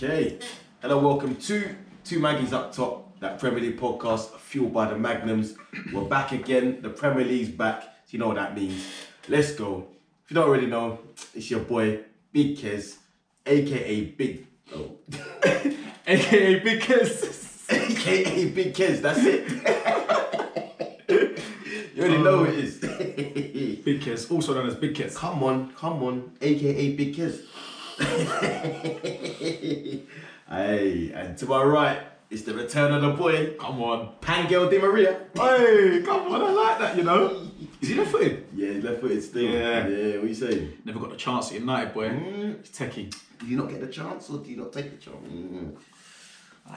Okay, hello, welcome to Two Maggies Up Top, that Premier League podcast fueled by the Magnums. We're back again, the Premier League's back, so you know what that means. Let's go. If you don't already know, it's your boy, Big Kez, aka Big... Oh. aka Big Kez. aka Big Kez, that's it. You already know who it is. Big Kez, also known as Big Kez. Come on, aka Big Kez. Hey, and to my right, it's the return of the boy. Come on. Pangel Di Maria. Hey, come on, I like that, you know. Is he left-footed? Yeah, he's left-footed still. Yeah. Yeah, what you saying? Never got the chance at United, boy. It's techie. Do you not get the chance or do you not take the chance?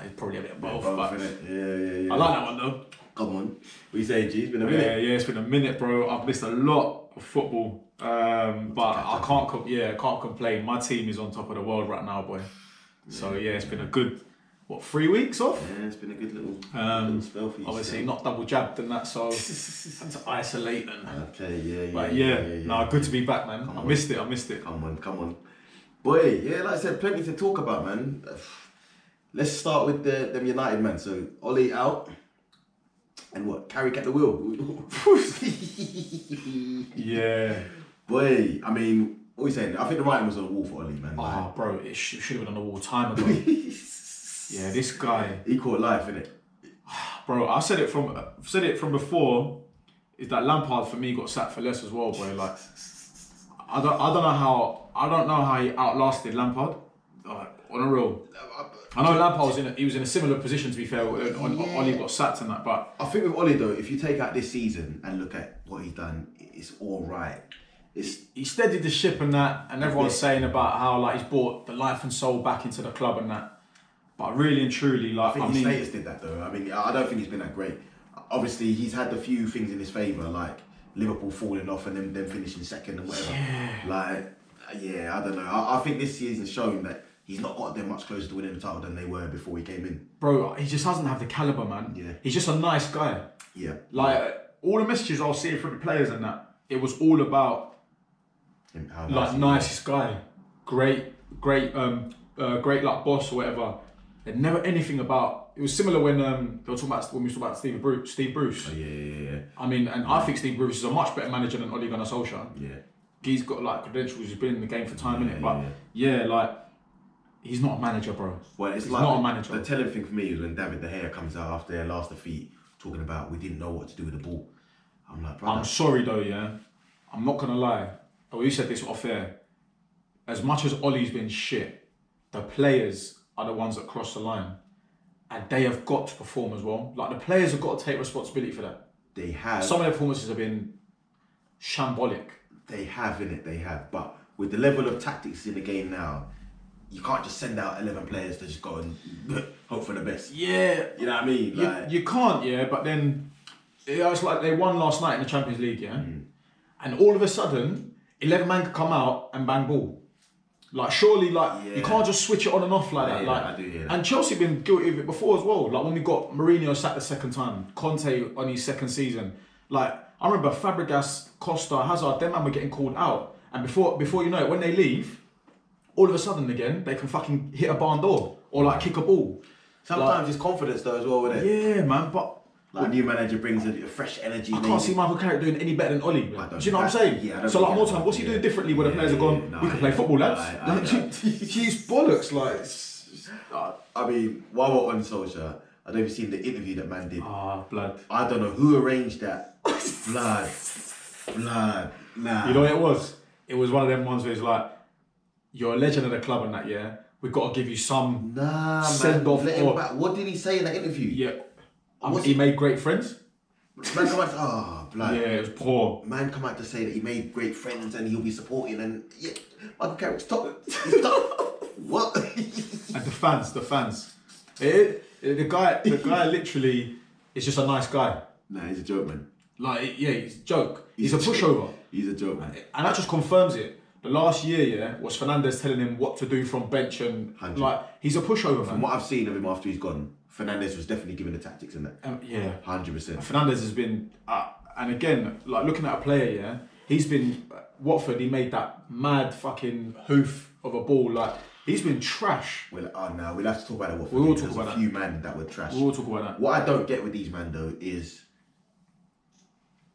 He's probably a bit of both, Both, but innit? Yeah. I like that one though. Come on. What you saying, G? It's been a minute. Yeah, it's been a minute, bro. I've missed a lot of football, but I can't complain. My team is on top of the world right now, boy. So yeah, it's been a good 3 weeks off. Yeah, it's been a good little spell for you. Obviously not double jabbed and that, so had to isolate and. Okay, yeah. But no, good to be back, man. I missed it. Come on. Boy, yeah, like I said, plenty to talk about, man. Let's start with them United, man. So Ollie out. And what? Carrick at the wheel. Yeah. Boy, I mean, what are you saying? I think the writing was on the wall for Ollie, man. Oh, bro, it should have been on the wall time ago. Yeah, this guy. He caught life, innit? Bro, I've said it from before. Is that Lampard for me got sacked for less as well, boy? Like, I don't know how he outlasted Lampard. On a real. I know Lampard was in a similar position, to be fair, when Ollie got sacked and that, but I think with Ollie though, if you take out this season and look at what he's done, it's all right. He steadied the ship and that, and everyone's saying about how like he's brought the life and soul back into the club and that. But really and truly, like his status did that though. I mean, I don't think he's been that great. Obviously, he's had a few things in his favour, like Liverpool falling off and them finishing second and whatever. Yeah. I don't know. I think this season's shown that he's not got them much closer to winning the title than they were before he came in. Bro, he just doesn't have the calibre, man. Yeah. He's just a nice guy. Yeah. Like, all the messages I was seeing from the players and that, it was all about, nicest guy. Great, like, boss or whatever. There's never anything about, it was similar when we were talking about Steve Bruce. Oh, yeah. I mean, and I think Steve Bruce is a much better manager than Ole Gunnar Solskjaer. Yeah. He's got, like, credentials, he's been in the game for time, innit? But, like, he's not a manager, bro. Well, he's like not a manager. The telling thing for me is when David De Gea comes out after their last defeat, talking about we didn't know what to do with the ball. I'm like, brother. I'm sorry though, yeah. I'm not gonna lie. You said this off air. As much as Ollie's been shit, the players are the ones that cross the line, and they have got to perform as well. Like the players have got to take responsibility for that. They have. Some of their performances have been shambolic. They have, but with the level of tactics in the game now, you can't just send out 11 players to just go and hope for the best. Yeah. You know what I mean? Like, you can't, yeah, but then it's like they won last night in the Champions League, yeah? And all of a sudden, 11 men could come out and bang ball. Like, surely, you can't just switch it on and off like that. Like, I do hear that. And Chelsea been guilty of it before as well. Like, when we got Mourinho sacked the second time, Conte on his second season. Like, I remember Fabregas, Costa, Hazard, them men were getting called out. And before you know it, when they leave, all of a sudden again, they can fucking hit a barn door or like kick a ball. Sometimes it's confidence though as well, isn't it? Yeah, man, but like a new manager brings a fresh energy. I can't see Michael Carrick doing any better than Ollie. Do you know what I'm saying? Yeah, so like more time, what's he doing differently where the players are gone, we can play football, lads? He's bollocks, like. I mean, while we're on Solskjaer, I don't know if you've seen the interview that man did. Blood. I don't know who arranged that. Blood. Nah. You know what it was? It was one of them ones where it's like, you're a legend of the club and that, yeah? We've got to give you some send off. What did he say in that interview? Yeah. He made great friends. Man come out blood. Yeah, it was poor. Man come out to say that he made great friends and he'll be supporting and Michael Carrick, stop. What? And the fans. The guy literally is just a nice guy. Nah, he's a joke, man. Like, yeah, he's a joke. He's a pushover. He's a joke, man. And that just confirms it. The last year, was Fernandes telling him what to do from bench and 100. like he's a pushover, man. From what I've seen of him after he's gone, Fernandes was definitely given the tactics in that. 100%. Fernandes has been, and again, like looking at a player, yeah, he's been Watford. He made that mad fucking hoof of a ball, like He's been trash. Well, no, we'll have to talk about it. We will talk There's about a that. few men that were trash. We will talk about that. What I don't get with these men though is,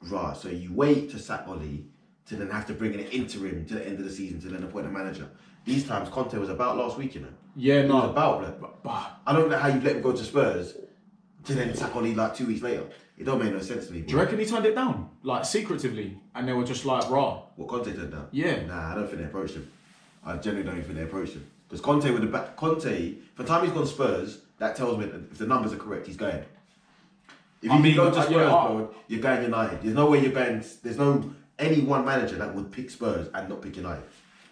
right, so you wait to sack Oli to then have to bring in an interim to the end of the season to then appoint a manager. These times Conte was about last week, you know. Yeah, He no. was about, blood. I don't know how you let him go to Spurs to then sack Oli like 2 weeks later. It don't make no sense to me. Do you reckon he turned it down? Like, secretively? And they were just like, rah. What Conte did that? Yeah. Nah, I don't think they approached him. I genuinely don't think they approached him. Because Conte with the back, Conte, for the time he's gone Spurs, that tells me that if the numbers are correct, he's going. If you go to Spurs, bro, you're going United. There's no way you're going. There's no any one manager that would pick Spurs and not pick United.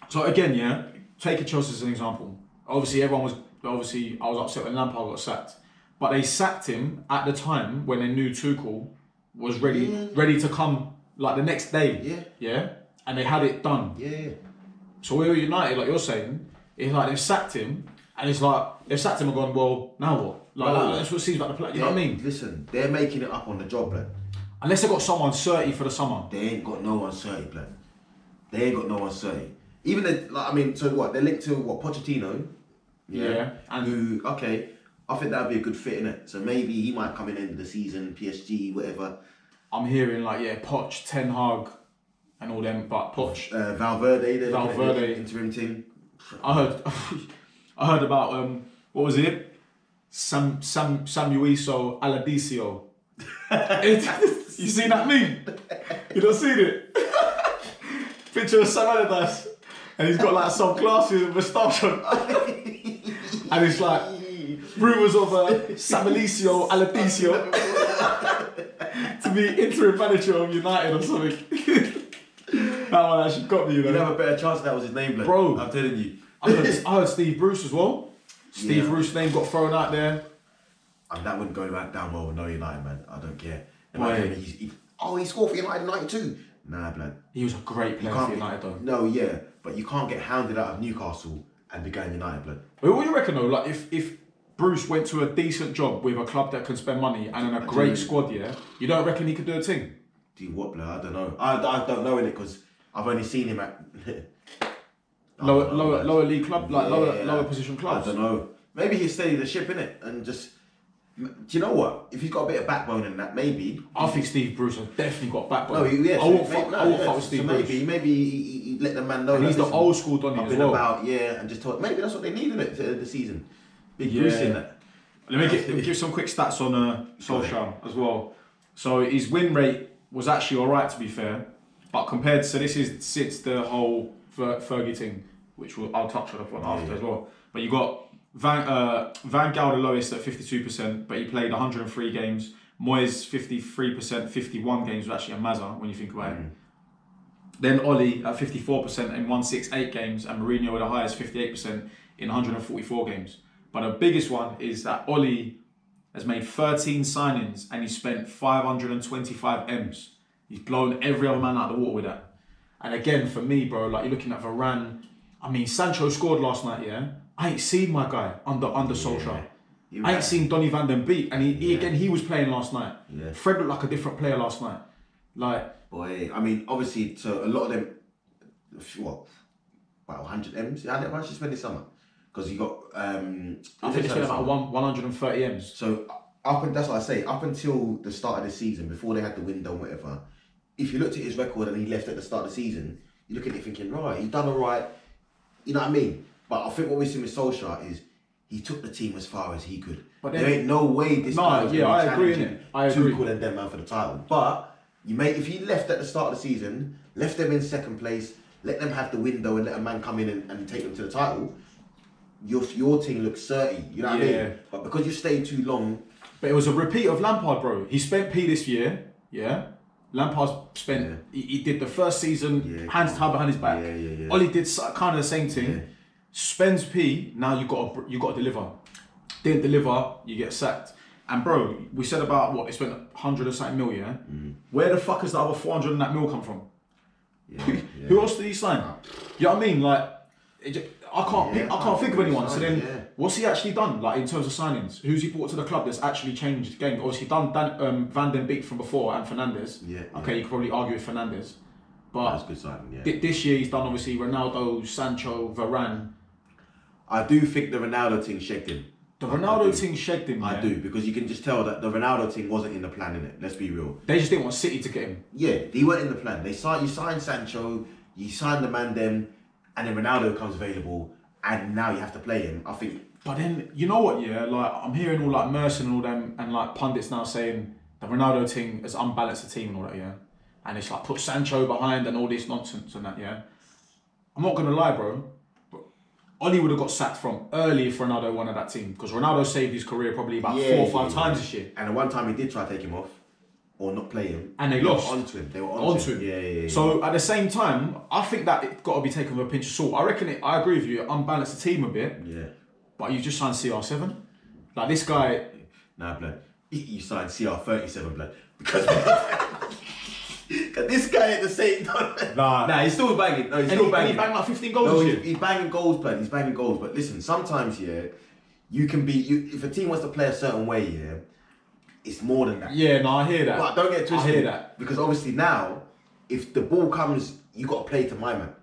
So again, yeah, taking Chelsea as an example. Obviously, I was upset when Lampard got sacked, but they sacked him at the time when they knew Tuchel was ready to come like the next day. Yeah, and they had it done. Yeah. So we were United, like you're saying, it's like they've sacked him, and it's like they've sacked him and gone, well, now what? Like that's what it seems like the play. You know what I mean? Listen, they're making it up on the job, blood. Unless they got someone 30 for the summer. They ain't got no one 30, blood. They ain't got no one 30. Even so what? They're linked to what? Pochettino. Yeah. And I think that'd be a good fit, innit? So maybe he might come in end of the season, PSG, whatever. I'm hearing like Poch, Ten Hag, and all them, but Poch. Valverde, interim team. I heard about what was it? Samuiso Aladicio. You seen that meme? You don't seen it? Picture of Sam Allardyce, and he's got like some glasses and moustache on, and it's like rumours of Samuiso Aladicio to be interim manager of United or something. That one actually got me, you know. You'd have a better chance if that was his name, blood. Bro. I'm telling you. I heard Steve Bruce as well. Steve Bruce's name got thrown out there. And that wouldn't go down well with no United, man. I don't care. Why? He scored for United in 92. Nah, blood. He was a great player for United, though. No, yeah. But you can't get hounded out of Newcastle and be going United, blood. But what do you reckon, though? Like, if Bruce went to a decent job with a club that can spend money and in a great squad, you don't reckon he could do a thing? Do you what, blood? I don't know. I don't know, innit? Because I've only seen him at... lower league club, like lower position clubs. I don't know. Maybe he'll steady the ship, innit? And just... Do you know what? If he's got a bit of backbone in that, maybe... I think Steve Bruce has definitely got backbone. No, yes. I won't fuck with Steve Bruce. Maybe he let the man know. And he's the old school Donny as well. And just told... Maybe that's what they need, innit, to end the season. Big Bruce in that. Let me give some quick stats on Solskjaer as well. So his win rate was actually alright, to be fair. But compared to... This is since the whole Fergie thing, which I'll touch on after as well. But you got... Van Gaal the lowest at 52%, but he played 103 games. Moyes 53%, 51 games was actually a mazza when you think about it. Then Oli at 54% in 168 games, and Mourinho with the highest 58% in 144 games. But the biggest one is that Oli has made 13 signings and he spent 525 M's. He's blown every other man out of the water with that. And again, for me, bro, like you're looking at Varane. I mean, Sancho scored last night, yeah? I ain't seen my guy under Solskjaer. I ain't seen Donny van den Beek, and he was playing last night. Yeah. Fred looked like a different player last night. Like, boy, I mean, obviously, so a lot of them, what, about 100 M's? How much you spend this summer? Because you got, I think they spent about 130 M's. So that's what I say. Up until the start of the season, before they had the window and whatever, if you looked at his record and he left at the start of the season, you look at it thinking, right, he's done all right. You know what I mean? But I think what we've seen with Solskjaer is he took the team as far as he could. But there ain't no way this guy was challenging Tuchel and them man for the title. But if he left at the start of the season, left them in second place, let them have the window and let a man come in and take them to the title, your team looks 30. You know what I mean? But because you stayed too long. But it was a repeat of Lampard, bro. He spent P this year, yeah. Lampard spent. He did the first season hands tied behind his back. Oli did kind of the same thing. Yeah. Spends P. Now you got to deliver. Didn't deliver, you get sacked. And bro, we said about what they spent 100 or something mil, yeah. Where the fuck is the other 400 and that mil come from? Who else did he sign? You know what I mean? Like, I can't think of anyone. So then, what's he actually done? Like in terms of signings, who's he brought to the club that's actually changed the game? Obviously, done Van den Beek from before and Fernandes. Okay, you could probably argue with Fernandes, but that's good signing. Yeah. This year he's done obviously Ronaldo, Sancho, Varane. I do think the Ronaldo thing shagged him. The Ronaldo thing shagged him. I do, because you can just tell that the Ronaldo thing wasn't in the plan, innit? Let's be real. They just didn't want City to get him. Yeah, he weren't in the plan. You signed Sancho, you signed the man then, and then Ronaldo comes available, and now you have to play him. I think. But then, you know what, yeah? Like, I'm hearing all like Merson and all them, and like pundits now saying the Ronaldo thing has unbalanced the team and all that, yeah? And it's like, put Sancho behind and all this nonsense and that, yeah? I'm not gonna lie, bro. But Oli would have got sacked from early if Ronaldo wanted that team, because Ronaldo saved his career probably about 4 or 5 times this year. And the one time he did try to take him off, or not play him, and they lost. They were onto him. Yeah. So at the same time, I think that it got to be taken with a pinch of salt. I reckon I agree with you. It unbalanced the team a bit. Yeah. But you just signed CR7. Like this guy. Nah, blood. You signed CR37, blood, because this guy at the same time. Nah, he's still banging. No, he's still banging. He banged like 15 goals No, this year. he's banging goals, blood. He's banging goals. But listen, sometimes, yeah, you can be. If a team wants to play a certain way, yeah, it's more than that. Yeah, no, I hear that. But don't get twisted. I hear that. Because obviously now, if the ball comes, you got to play to my man.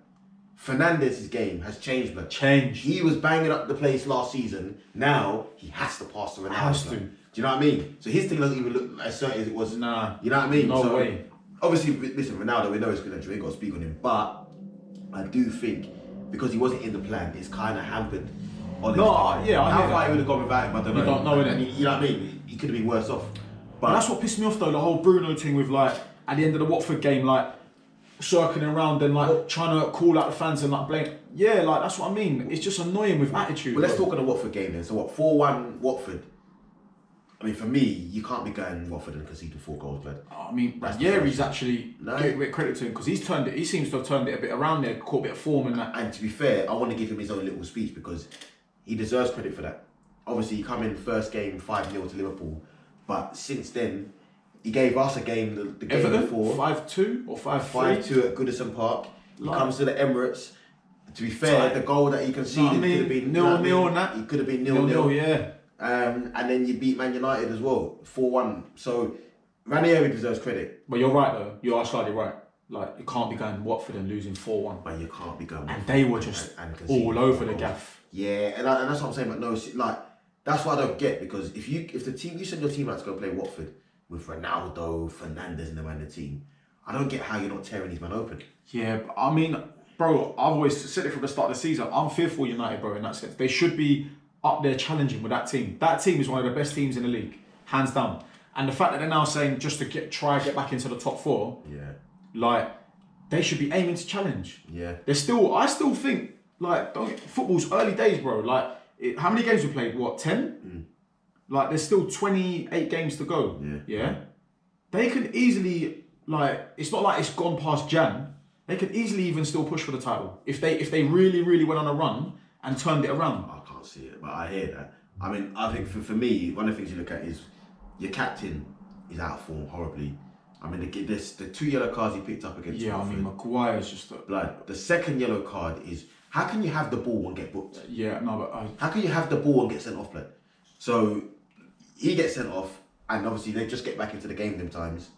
Fernandez's game has changed, blood. He was banging up the place last season. Now he has to pass to Ronaldo. Has to. Do you know what I mean? So his thing doesn't even look as certain as it was. Nah. You know what I mean? No way. Obviously, listen, Ronaldo, we know his credential. We ain't got to speak on him. But I do think because he wasn't in the plan, it's kind of hampered. I hear How far that. he would have gone without him, I don't know. You don't know, innit? And you know what I mean? He could have been worse off. But that's what pissed me off though, the whole Bruno thing with like, at the end of the Watford game, like, circling around and like trying to call out the fans and like blame. Yeah, like that's what I mean. It's just annoying with attitude. Well, let's talk on the Watford game then. So what, 4-1 Watford? I mean, for me, you can't be going Watford and conceding 4 goals, blood. I mean, he's actually give a bit of credit to him because he's turned it. He seems to have turned it a bit around there, caught a bit of form and that. And to be fair, I want to give him his own little speech because he deserves credit for that. Obviously, he come in first game 5-0 to Liverpool, but since then, he gave us a game the game Everton, before 5-2 or 5-3. 5-2 at Goodison Park. He comes to the Emirates. To be fair, the goal that he conceded could have been 0-0 and that. It could have been 0-0. Yeah. And then you beat Man United as well, 4-1. So Ranieri deserves credit. But you're right though. You are slightly right. Like you can't be going Watford and losing 4-1. But you can't be going. And they were just all over the gaff. Yeah, and that's what I'm saying. But no, like that's what I don't get because if the team you send your team out to go play Watford with Ronaldo, Fernandez, and the team, I don't get how you're not tearing these men open. Yeah, but I mean, bro, I've always said it from the start of the season. I'm fearful United, bro, in that sense. They should be up there challenging with that team. That team is one of the best teams in the league, hands down. And the fact that they're now saying just to get back into the top 4, like they should be aiming to challenge. Yeah, I still think like football's early days, bro. Like how many games we played? What 10? Like there's still 28 games to go. Yeah, they could easily it's not like it's gone past Jan. They could easily even still push for the title if they really went on a run and turned it around. I can't see it, but I hear that. I mean, I think for me, one of the things you look at is your captain is out of form horribly. I mean, the 2 yellow cards he picked up against. Yeah, Watford, I mean, Maguire's just blood. The second yellow card is how can you have the ball and get booked? Yeah, no, but how can you have the ball and get sent off, blood? So he gets sent off, and obviously they just get back into the game them times.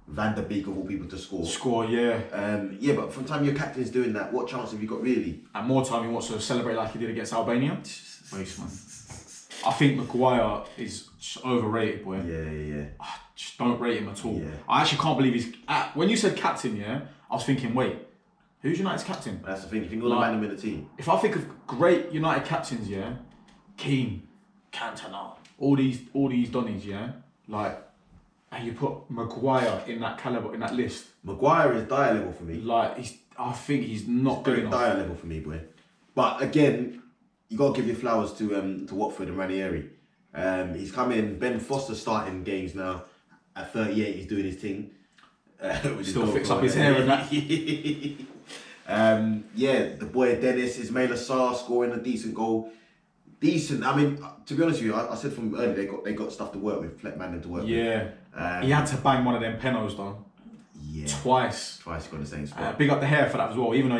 Van der Beek of all people to score. Yeah. But from the time your captain's doing that, what chance have you got really? And more time he wants to celebrate like he did against Albania. Waste, man. I think Maguire is just overrated, boy. Yeah. I just don't rate him at all. Yeah. I actually can't believe he's... when you said captain, yeah, I was thinking, wait, who's United's captain? That's the thing. You think all the man in the team. If I think of great United captains, yeah, Keane, Cantona, all these Donnies, yeah, and you put Maguire in that caliber, in that list. Maguire is dire level for me. I think he's not good enough. Dire level for me, boy. But again, you got to give your flowers to Watford and Ranieri. He's come in. Ben Foster starting games now. At 38, he's doing his thing. Still fix up his hair and that. The boy Dennis, Ismaila Sarr scoring a decent goal. Decent. I mean, to be honest with you, I said from earlier they got stuff to work with, Fleckman to work with. Yeah. He had to bang one of them penos though. Yeah. Twice. He got the same spot. Big up the hair for that as well, even though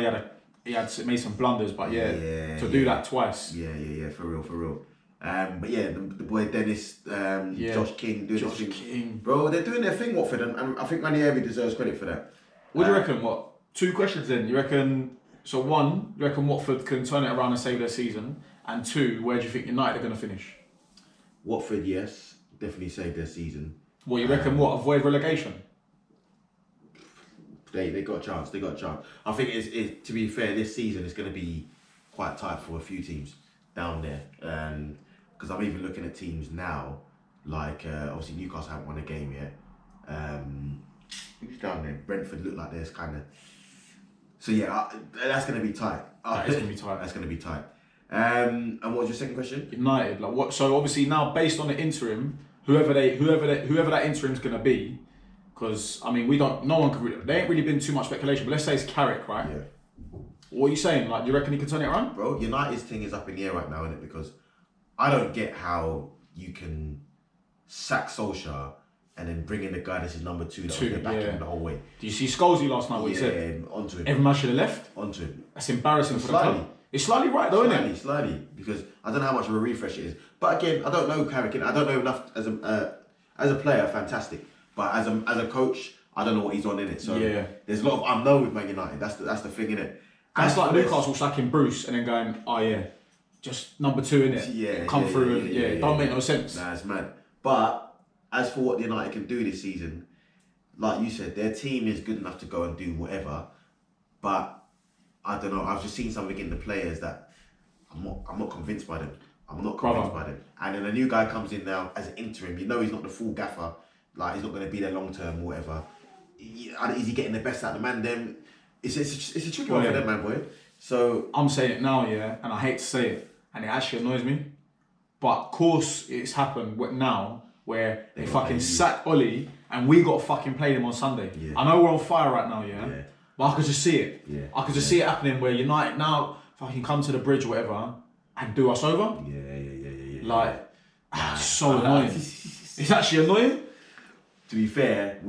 he had made some blunders, but do that twice. Yeah, for real. But yeah, the boy Dennis, Josh King doing Josh his thing. King. Bro, they're doing their thing, Watford, and I think Ranieri deserves credit for that. What do you reckon? What? 2 questions then. You reckon Watford can turn it around and save their season? And 2, where do you think United are going to finish? Watford, yes, definitely saved their season. What you reckon? Avoid relegation? They got a chance. They got a chance. I think to be fair, this season it's going to be quite tight for a few teams down there. Because I'm even looking at teams now, like obviously Newcastle haven't won a game yet. Who's down there? Brentford look like there's kind of. So yeah, that's going to be tight. That is going to be tight. That's going to be tight. And what was your second question? United, like what? So obviously now, based on the interim, whoever that interim's going to be. Because, I mean, no one can really, there ain't really been too much speculation, but let's say it's Carrick, right? Yeah. What are you saying? Like, do you reckon he can turn it around? Bro, United's thing is up in the air right now, isn't it? Because I don't get how you can sack Solskjaer and then bring in the guy that's his number 2 that will back him the whole way. Do you see Scholesy last night, what he said? Onto him. Every man should have left. Onto him. That's embarrassing for the club. It's slightly right though, isn't it? Slightly, because I don't know how much of a refresh it is. But again, I don't know Carrick, I don't know enough as a player, fantastic. But as a coach, I don't know what he's on in it. So there's a lot of unknown with Man United. That's the thing, innit? That's like Newcastle sacking Bruce and then going, oh yeah, just number 2 in it. Yeah, come through and it don't make no sense. Nah, it's mad. But as for what United can do this season, like you said, their team is good enough to go and do whatever. But I don't know. I've just seen something in the players that I'm not convinced by them. I'm not convinced by them. And then a new guy comes in now as an interim. You know he's not the full gaffer. Like he's not going to be there long term or whatever. Is he getting the best out of the man? Then it's a tricky one for them, man, boy. So I'm saying it now, and I hate to say it, and it actually annoys me. But of course, it's happened now where they fucking sacked Ollie and we got to fucking play them on Sunday. Yeah. I know we're on fire right now, but I could just see it. Yeah. I could just see it happening where United now fucking come to the bridge or whatever and do us over. Yeah. Like, it's so annoying. It's actually annoying. To be fair,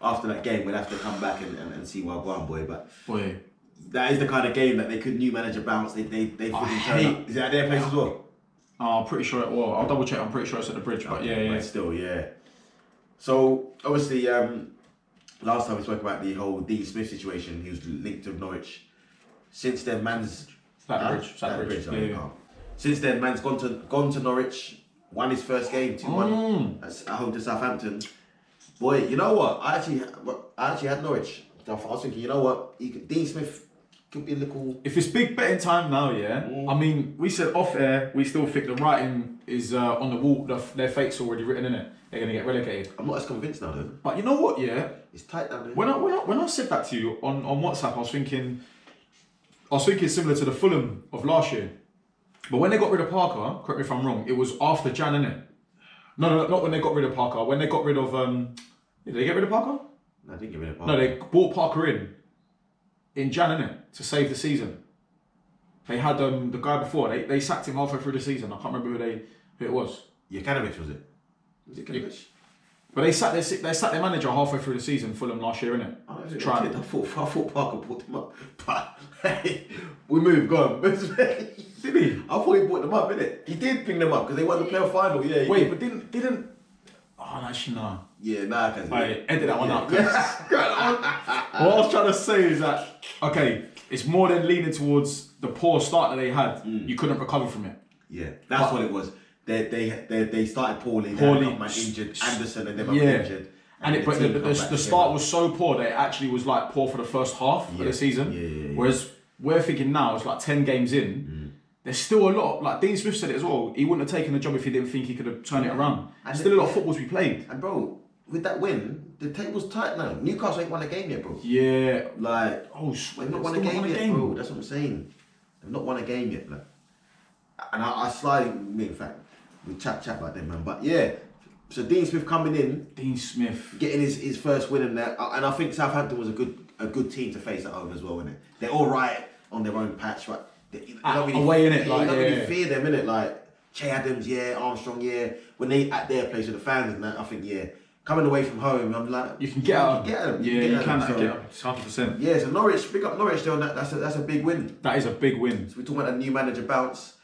after that game, we'll have to come back and see what go on, boy. But that is the kind of game that they could new manager bounce. They turn up. Is it at their place as well? Oh, I'm pretty sure it will. I'll double check. I'm pretty sure it's at the bridge. But But still, So obviously, last time we spoke about the whole Dean Smith situation. He was linked to Norwich. Since then, man's at the bridge. Since then, man's gone to Norwich. Won his first game 2-1 at home to Southampton. Boy, you know what? I actually had Norwich. I was thinking, you know what? Dean Smith could be a little. If it's big betting time now, I mean, we said off air, we still think the writing is on the wall. Their fate's already written in it. They're gonna get relegated. I'm not as convinced now, though. But you know what? It's tight down there. When I said that to you on WhatsApp, I was thinking similar to the Fulham of last year. But when they got rid of Parker, correct me if I'm wrong, it was after Jan, innit? No, not when they got rid of Parker. When they got rid of did they get rid of Parker? No, they didn't get rid of Parker. No, they brought Parker in Jan, innit? To save the season. They had the guy before. They sacked him halfway through the season. I can't remember who it was. Jokanovic, was it? Was it Jokanovic? But they sacked their manager halfway through the season, Fulham last year, innit? I thought Parker brought them up. But hey, we moved, go on. Did he? I thought he brought them up, innit? He did bring them up because they won the playoff final, Wait, but didn't oh actually no. Yeah, nah, because I ended that one up. What I was trying to say is that it's more than leaning towards the poor start that they had. You couldn't recover from it. Yeah, that's what it was. They started poorly. Man injured, Anderson and them injured. But the start was so poor that it actually was like poor for the first half of the season. Yeah. Whereas we're thinking now it's like 10 games in. There's still a lot of, like Dean Smith said it as well. He wouldn't have taken the job if he didn't think he could have turned it around. And still a lot of footballs we played. And bro, with that win, the table's tight now. Newcastle ain't won a game yet, bro. Yeah. Like, they've not won a game yet, bro. That's what I'm saying. They've not won a game yet, like. And I slightly, in fact, we chat about them, man. But yeah, so Dean Smith coming in. Dean Smith. Getting his first win in there. And I think Southampton was a good team to face at home as well, innit? They're all right on their own patch, right? You don't really fear them, innit? Like, Che Adams, Armstrong, when they at their place with the fans and that, I think, coming away from home, I'm like, you can get out. Get them. Yeah, you can get them. 100%. Yeah, so Norwich, pick up Norwich there on that. That's a big win. That is a big win. So we're talking about a new manager bounce.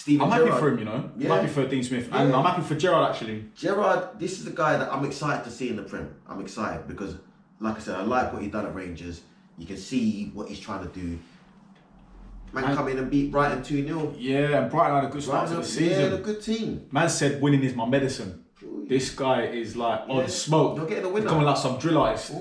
I'm happy for him, I'm happy for Dean Smith. And I'm happy for Gerrard, actually. Gerrard, this is the guy that I'm excited to see in the Prem. I'm excited because, like I said, I like what he's done at Rangers. You can see what he's trying to do. Man come in and beat Brighton 2-0. Yeah, and Brighton had a good start to the season. Yeah, they're a good team. Man said winning is my medicine. Ooh. This guy is like on smoke. You're getting a winner. Coming like some drill artist.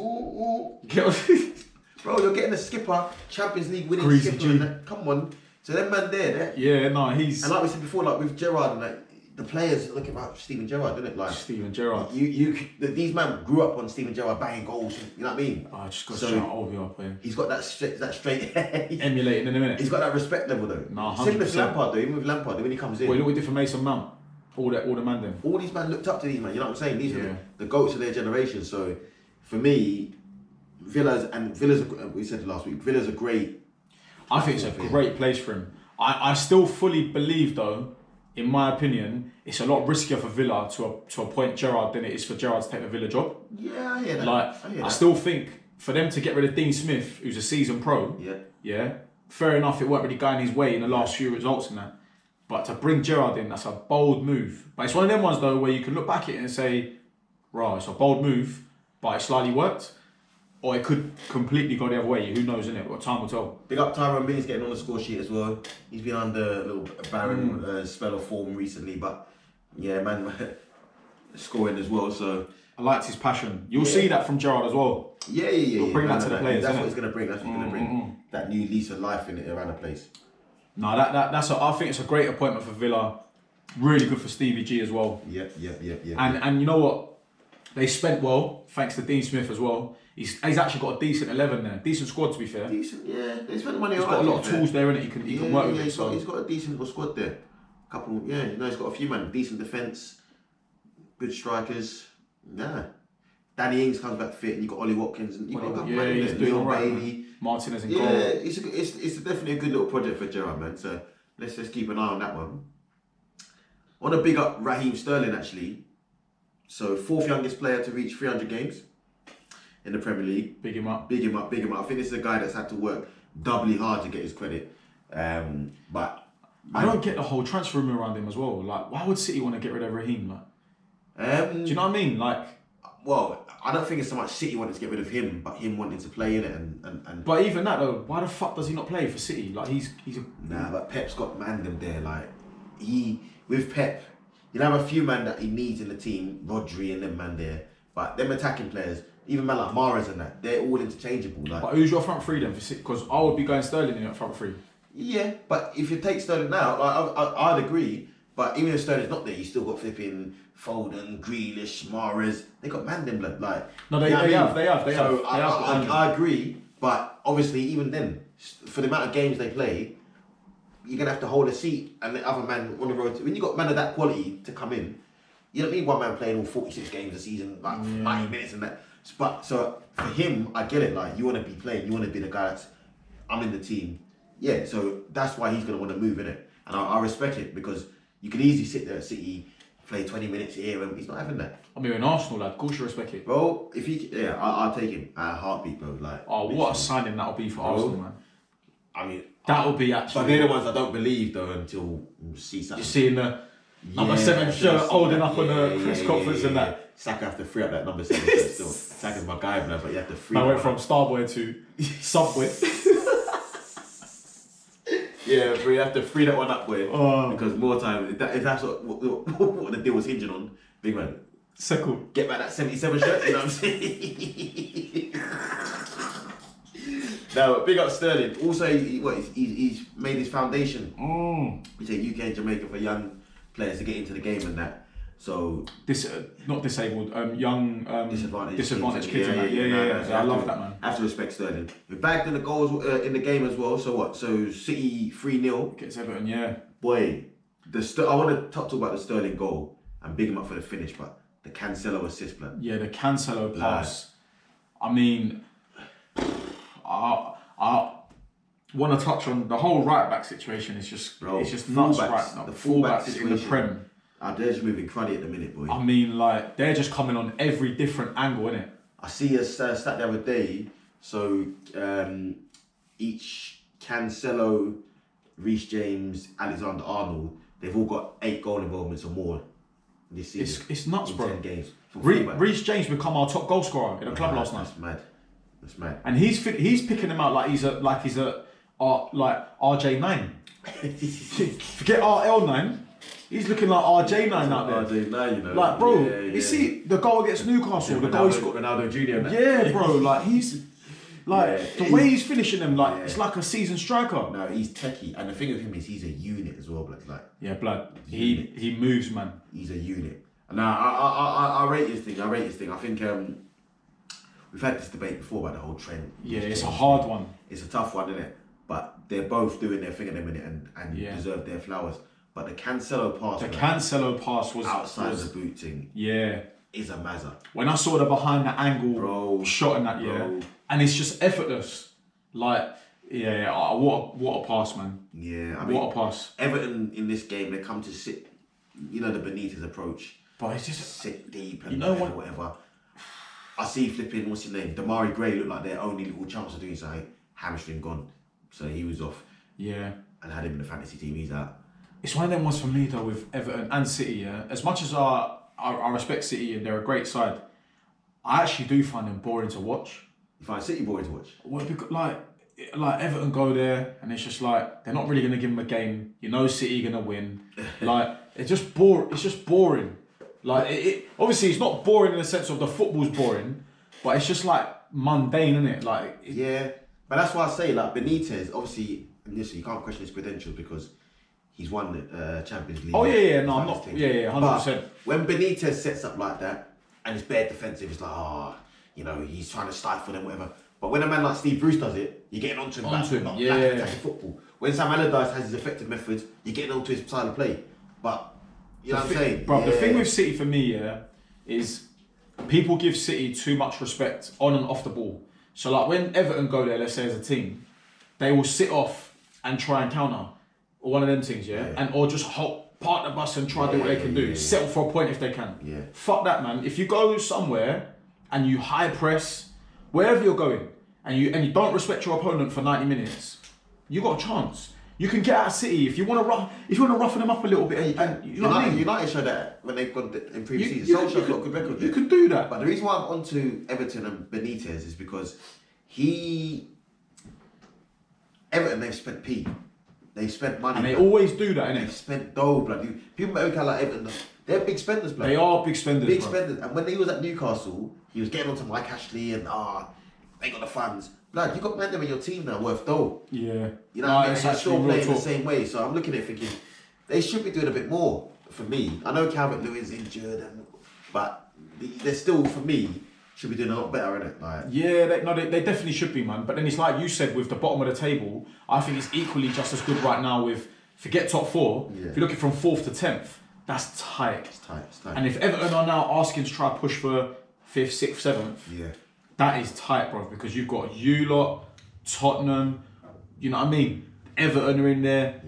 Bro, you're getting a skipper, Champions League winning Greasy skipper. G. And that. Come on. So them man there. Yeah, no, he's... And like we said before, like with Gerrard and like, the players look about Steven Gerrard, didn't it? Like Steven Gerrard. These men grew up on Steven Gerrard banging goals. You know what I mean? I just got to shout over you up here. He's got that straight. Emulating in a minute. He's got that respect level though. No, 100%. Same with Lampard though. Even with Lampard, when he comes in. Well, look what he did for Mason Mount. All the man them. All these men looked up to these men. You know what I'm saying? These are the goats of their generation. So for me, Villa's we said last week. Villa's a great. I think it's a great place for him. I still fully believe though, in my opinion, it's a lot riskier for Villa to appoint Gerrard than it is for Gerrard to take the Villa job. Yeah, I hear that. I still think for them to get rid of Dean Smith, who's a seasoned pro. Yeah. Fair enough, it weren't really going his way in the last few results and that. But to bring Gerrard in, that's a bold move. But it's one of them ones though where you can look back at it and say, right, it's a bold move, but it slightly worked. Or it could completely go the other way. Who knows, innit? What time will tell. Big up Tyrone Mings getting on the score sheet as well. He's been under a little barren spell of form recently, but yeah, man, scoring as well. So I liked his passion. You'll see that from Gerrard as well. Yeah. He'll bring that to the players. That's what he's gonna bring. That's what he's gonna bring. That new lease of life in it around the place. No, I think it's a great appointment for Villa. Really good for Stevie G as well. Yeah. And you know what? They spent well, thanks to Dean Smith as well. He's actually got a decent 11 there. Decent squad, to be fair. Decent, yeah. They spent money on. He's got a lot of tools there, innit? He can work with it. He's got a decent squad there. Couple, he's got a few man. Decent defence, good strikers. Yeah. Danny Ings comes back fit, and you've got Ollie Watkins, and you've got a couple man he's there. doing Leon alright. Bailey. Martinez in goal. Yeah, it's definitely a good little project for Gerrard, man. So let's just keep an eye on that one. I want to big up Raheem Sterling actually. So 4th youngest player to reach 300 games in the Premier League. Big him up. Big him up. I think this is a guy that's had to work doubly hard to get his credit. But I don't get the whole transfer room around him as well. Like, why would City want to get rid of Raheem? Like, do you know what I mean? Like, well, I don't think it's so much City wanting to get rid of him, but him wanting to play in it and. But even that though, why the fuck does he not play for City? Like, he's a... Nah, but Pep's got Mandem there. Like, with Pep, you'll have a few man that he needs in the team, Rodri and them man there. But them attacking players, even man like Mahrez and that, they're all interchangeable. Like, but who's your front three then for City? Because I would be going Sterling in that front three. Yeah, but if you take Sterling now, like, I'd agree. But even if Sterling's not there, you still got flipping Foden, Grealish, Mahrez. They got Mandem blood. Like, no, they have. So I agree. But obviously, even then, for the amount of games they play, you're gonna have to hold a seat, and the other man on the road. When you got man of that quality to come in, you don't need one man playing all 46 games a season, like 90 minutes and that. But so for him, I get it. Like, you want to be playing, you want to be the guy that's, I'm in the team. Yeah, so that's why he's gonna want to move in it, and I respect it because you can easily sit there at City, play 20 minutes here, and he's not having that. I mean, in Arsenal, lad, of course you respect it. Bro, if he, I'll take him at a heartbeat, bro. Like, oh, what a signing that'll be for Arsenal, man. I mean, that'll be actually. But they're the ones I don't believe though until you see something. You're seeing the number 7 shirt holding up on the press conference and that. Saka have to free up that number 7 shirt still. Saka's my guy, man, but you have to free. I went from Starboy to Subway. Yeah, but you have to free that one up, boy. Because more time, if that's what the deal was hinging on, big man. Second. Get back that 77 shirt, you know what I'm saying? Now, big up Sterling. Also, he's made his foundation. We say UK and Jamaica for young players to get into the game and that. So not disabled, young disadvantaged kids. Yeah. I love that, man. I have to respect Sterling. We bagged in the goals in the game as well. So what? So City 3-0 gets Everton. Yeah. Boy, I want to talk about the Sterling goal and big him up for the finish, but the Cancelo assist, man. Yeah, the Cancelo pass. I mean, I want to touch on the whole right back situation. It's just nuts right now. The fullbacks in the Prem. They're just moving cruddy at the minute, boy. I mean, like, they're just coming on every different angle, innit? I see a stat the other day. So each Cancelo, Reece James, Alexander Arnold, they've all got 8 goal involvements or more this season. It's nuts, bro. 10 games. Reece James become our top goal scorer in the club last night. That's mad. And he's picking him out like he's a RJ9. Forget RL9. He's looking like RJ9 out there. RJ9, you know. Like, bro, Yeah. you see the goal against Newcastle, the goal he scored. Ronaldo Jr. Yeah, bro, like he's like Yeah, the way he's finishing them, like yeah. it's like a seasoned striker. No, he's techie, and the thing with him is he's a unit as well, blood. Like, Yeah, blood. He moves, man. he's a unit. Now, I rate his thing. I think we've had this debate before about the whole trend. Yeah, it's a hard one. It's a tough one, isn't it? But they're both doing their thing at the minute and Yeah. deserve their flowers. But the Cancelo pass, The Cancelo pass was outside the boot thing, yeah. is a mazza. When I saw the behind the angle Bro, shot in that, bro. and it's just effortless. Like, what a pass, man. Yeah, I What mean, a pass. Everton in this game, they come to sit, you know, the Benitez approach. But it's just Sit deep and You know whatever. I see flipping, what's his name? Damari Gray looked like their only little chance of doing something. Hamstring gone. So he was off. yeah. And had him in the fantasy team, he's out. It's one of them ones for me though with Everton and City. Yeah, as much as I respect City and they're a great side, I actually do find them boring to watch. You find City boring to watch? Well, because, like Everton go there and it's just like they're not really gonna give them a game. You know, City gonna win. Like it's just boring. Like it obviously it's not boring in the sense of the football's boring, but it's just like mundane, isn't it? Like Yeah, but that's why I say like Benitez. Obviously, and listen, you can't question his credentials because he's won the Champions League. Oh yeah, no, I'm This not. thing. Yeah, 100%. But when Benitez sets up like that and it's bare defensive, it's like, you know, he's trying to stifle them, whatever. But when a man like Steve Bruce does it, you're getting onto him. Black attacking football. When Sam Allardyce has his effective methods, you're getting onto his style of play. But you know what I'm saying, bro? The thing with City for me, is people give City too much respect on and off the ball. So like when Everton go there, let's say as a team, they will sit off and try and counter, or one of them things, and or just park the bus and try to do what they can do, settle for a point if they can. Yeah. Fuck that, man. If you go somewhere and you high press, wherever you're going, and you don't respect your opponent for 90 minutes, you got a chance. You can get out of City if you want to roughen them up a little bit. And you know what I mean? United showed that when they've gone in previous seasons. Solskjaer's got a good record. You can do that. But the reason why I'm onto Everton and Benitez is because Everton, they've spent they've spent money. And they always do that, innit? They've spent dough, blood. People make out like Everton, they're big spenders, blood. They are big spenders, Big bro. spenders. And when he was at Newcastle, he was getting onto Mike Ashley and they got the funds. Blood, you got men in your team now worth dough. Yeah. You know what I mean? It's They're actually still real playing the talk. same way. So I'm looking at it thinking, they should be doing a bit more for me. I know Calvert-Lewin's injured, but they're still, for me, should be doing a lot better, innit? Like, Yeah, they definitely should be, man. But then it's like you said with the bottom of the table, I think it's equally just as good right now with, forget top four, if you're looking from 4th to 10th, that's tight. It's tight. And if Everton are now asking to try push for 5th, 6th, 7th, that is tight, bro, because you've got you lot, Tottenham, you know what I mean? Everton are in there,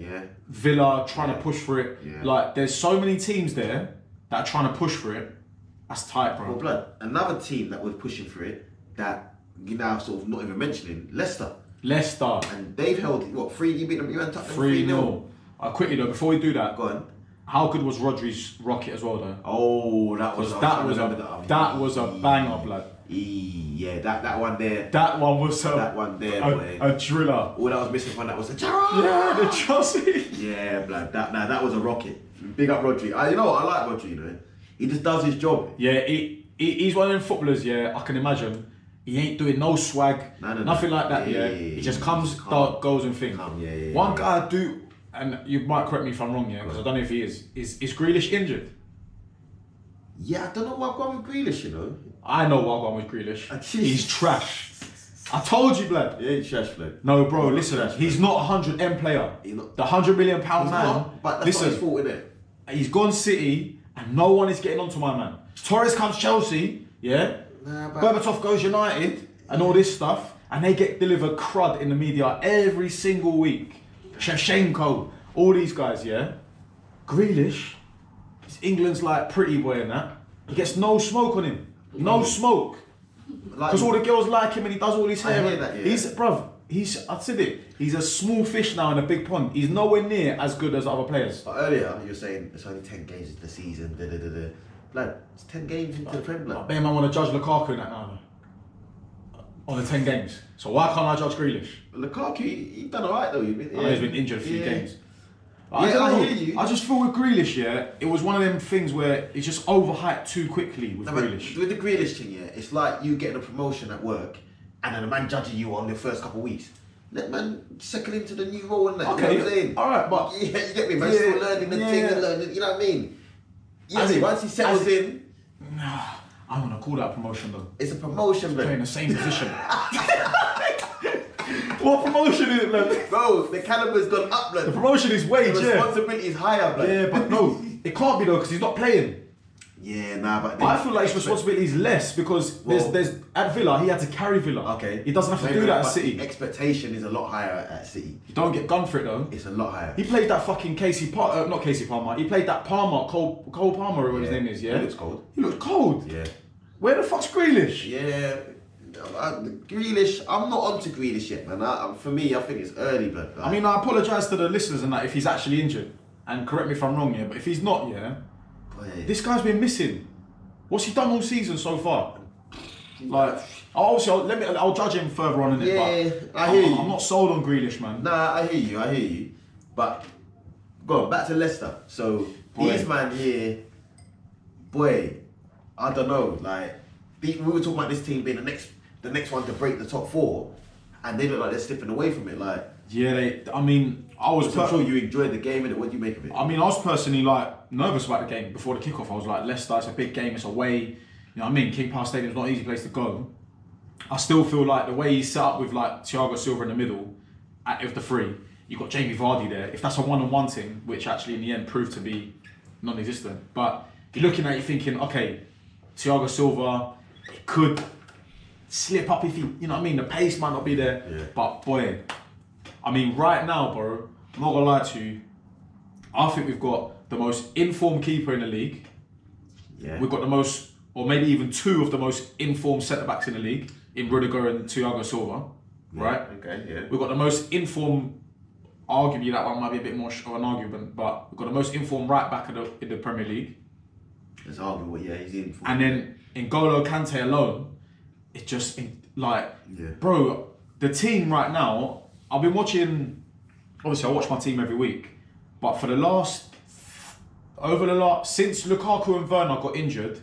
Villa trying to push for it. Like, there's so many teams there that are trying to push for it. That's tight, bro. Well, blood, another team that was pushing for it that you now sort of not even mentioning, Leicester. And they've held, what, 3? You beat them, you went up 3-0. Quickly though, before we do that, go on. How good was Rodri's rocket as well, though? Oh, that was a banger, blood. Yeah, that one there. That one was a driller. All that was missing from that was the Gerrard. Yeah, the Chelsea. Yeah, blood. That was a rocket. Big up Rodri. You know what? I like Rodri. You know, he just does his job. Yeah, he's one of them footballers. Yeah, I can imagine. He ain't doing no swag, nothing like that. Yeah, he just comes, goes and things. One guy I do. And you might correct me if I'm wrong, because I don't know if he is. Is Grealish injured? Yeah, I don't know what I'm going with Grealish, you know. I know what I'm going with Grealish. He's trash. I told you, blood. He ain't trash, blood. No, bro, listen. He's not a 100M player. The £100 million man. But that's not his fault, innit? He's gone City, and no one is getting onto my man. Torres comes Chelsea, Berbatov goes United, and all this stuff, and they get delivered crud in the media every single week. Shevchenko, all these guys, Grealish, is England's like pretty boy in that. He gets no smoke on him. No smoke. Because all the girls like him and he does all his hair. I said it. He's a small fish now in a big pond. He's nowhere near as good as other players. But earlier, you were saying it's only 10 games into the season, Blood, it's 10 games into the Premier League. I bet man want to judge Lukaku in that now. on the 10 games. So why can't I judge Grealish? Lukaku, he done alright though. I know he's been injured a few games. I hear you. I just feel with Grealish, it was one of them things where it's just overhyped too quickly with Grealish. With the Grealish thing, it's like you getting a promotion at work and then a man judging you on the first couple of weeks. Let man settle into the new role and that. Okay, you know what I'm saying? Alright, but... Yeah, you get me, man. Still learning the thing and learning, you know what I mean? Once he settles in... I want to call that a promotion though. It's a promotion, man. Playing the same position. What promotion is it, man? Bro, the caliber's gone up, man. The promotion is wage, The responsibility is higher, man. Yeah, but no, it can't be though because he's not playing. Yeah, but I feel like his responsibility is less because there's at Villa he had to carry Villa. Okay. He doesn't have to do that at City. Expectation is a lot higher at City. You don't get gunned for it though. It's a lot higher. He played that fucking not Casey Palmer. He played that Cole Palmer, or what his name is. Yeah. He looks cold. He looks cold. Yeah. Where the fuck's Grealish? Yeah. Grealish, I'm not onto Grealish yet, man. For me, I think it's early, but I mean, I apologise to the listeners and that if he's actually injured, and correct me if I'm wrong, but if he's not, this guy's been missing. What's he done all season so far? Like, obviously, I'll judge him further on in it. But I hear you. I'm not sold on Grealish, man. Nah, I hear you. But go on, back to Leicester. So these man here, boy, I don't know. Like we were talking about this team being the next one to break the top 4, and they look like they're slipping away from it. Like I'm sure you enjoyed the game, and what do you make of it? I mean, I was personally nervous about the game before the kickoff. I was like, Leicester, it's a big game, it's away. You know what I mean? King Power Stadium's not an easy place to go. I still feel like the way he's set up with like Thiago Silva in the middle, with the 3, you've got Jamie Vardy there. If that's a one-on-one thing, which actually in the end proved to be non-existent, but you're looking at it thinking, okay, Thiago Silva could slip up if he, you know what I mean? The pace might not be there, but boy, I mean, right now, bro, I'm not gonna lie to you, I think we've got the most informed keeper in the league. Yeah. We've got the most, or maybe even 2 of the most informed centre-backs in the league, in Rudiger and Thiago Silva, right? Okay, yeah. We've got the most informed, arguably that one might be a bit more of an argument, but we've got the most informed right-back in the Premier League. It's arguable, he's in. And then N'Golo Kante alone, it's just bro, the team right now, I've been watching, obviously I watch my team every week, but for since Lukaku and Werner got injured,